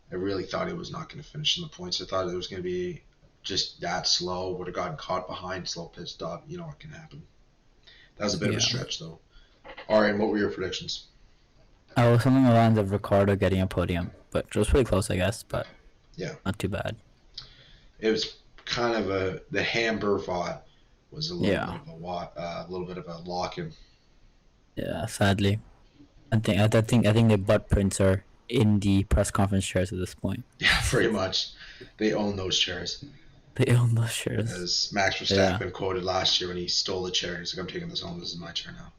really thought he was not going to finish in the points. I thought it was going to be just that slow. Would have gotten caught behind, slow pit stop. You know what can happen. That was a bit of a stretch, though. Aryan, what were your predictions? I was something along the lines of Ricardo getting a podium, but it was pretty close, I guess. But Yeah, not too bad. it was kind of the Hamburg VOD was a little Yeah. bit of a little bit of a lock-in. Yeah, sadly, I think the butt prints are in the press conference chairs at this point. Yeah, pretty much. They own those chairs. They own those chairs. As Max Verstappen quoted last year when he stole the chair, he's like, "I'm taking this home. This is my chair now."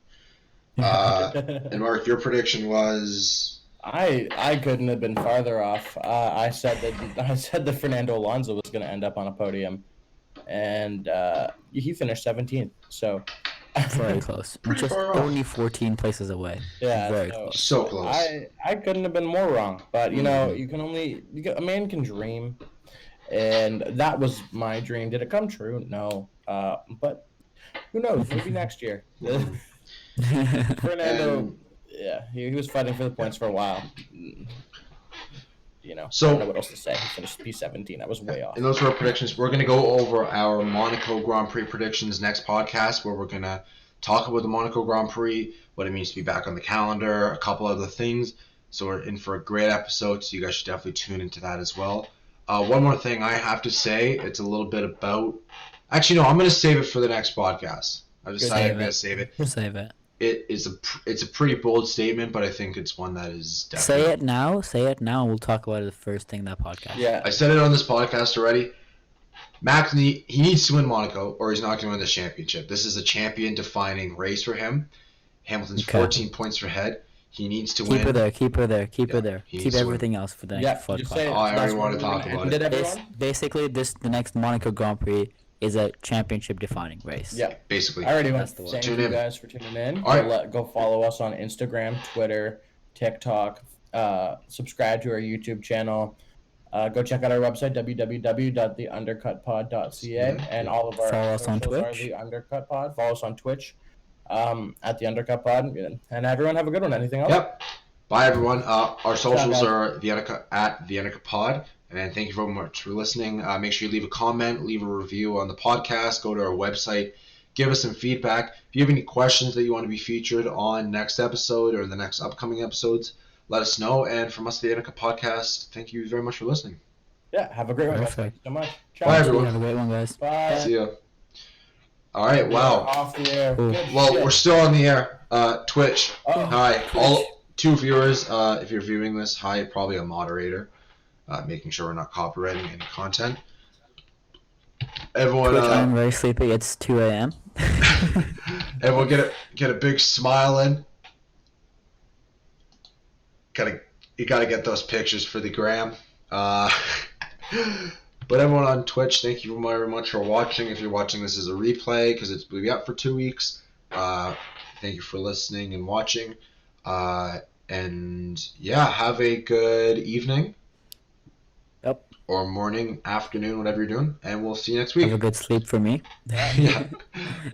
And Mark, your prediction was I couldn't have been farther off. I said that Fernando Alonso was going to end up on a podium, and he finished 17th. So very close. Just only 14 places away. Yeah, very close. So close. I couldn't have been more wrong. But you know, a man can dream, and that was my dream. Did it come true? No. But who knows? Maybe next year. Fernando, yeah, he was fighting for the points for a while. You know, So- I don't know what else to say. He finished P17. I was way off. And those were our predictions. We're going to go over our Monaco Grand Prix predictions next podcast, where we're going to talk about the Monaco Grand Prix, what it means to be back on the calendar, a couple other things. So we're in for a great episode, so you guys should definitely tune into that as well. One more thing I have to say, it's a little bit about... Actually, no, I'm going to save it for the next podcast. I've decided I'm going to save it. Save it. It's a pretty bold statement, but I think it's one that is definitely... Say it now. We'll talk about it the first thing in that podcast. Yeah, I said it on this podcast already. Max, he needs to win Monaco, or he's not going to win the championship. This is a champion-defining race for him. Hamilton's 14 points ahead. He needs to win. Keep her there. Keep he Keep needs to everything else for the next just say podcast. it. I That's already what want to we're talk gonna about end it. everyone? Basically, the next Monaco Grand Prix is a championship-defining race. Yeah. Basically. I already That's went. the one. Thank Tune you in. guys for tuning in. All right. Go follow us on Instagram, Twitter, TikTok. Subscribe to our YouTube channel. Go check out our website, www.theundercutpod.ca, and all of our Follow us on socials are Twitch. The Undercut Pod. Follow us on Twitch at The Undercut Pod. And everyone have a good one. Anything else? Yep. Bye, everyone. Our socials guys. are the Undercut Pod. And thank you very much for listening. Make sure you leave a comment, leave a review on the podcast. Go to our website. Give us some feedback. If you have any questions that you want to be featured on next episode or the next upcoming episodes, let us know. And from us, the Undercut Podcast, thank you very much for listening. Yeah, have a great one, guys. Perfect. Thank you so much. Ciao. Bye, everyone. Have a great one, guys. Bye. See ya. All right. Wow. Off the air. Cool. Good Well, shit. we're still on the air. Twitch. Oh, Hi. Twitch. All 2 viewers. If you're viewing this, hi. Probably a moderator. Making sure we're not copyrighting any content. Everyone, I'm very sleepy. It's 2 a.m. everyone, get a big smile in. You gotta get those pictures for the gram. But everyone on Twitch, thank you very much for watching. If you're watching this as a replay, because it's will be up for 2 weeks. Thank you for listening and watching. And yeah, have a good evening. Yep. Or morning, afternoon, whatever you're doing, and we'll see you next week. Have a good sleep for me. Yeah.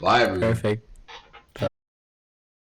Bye, everyone. Perfect.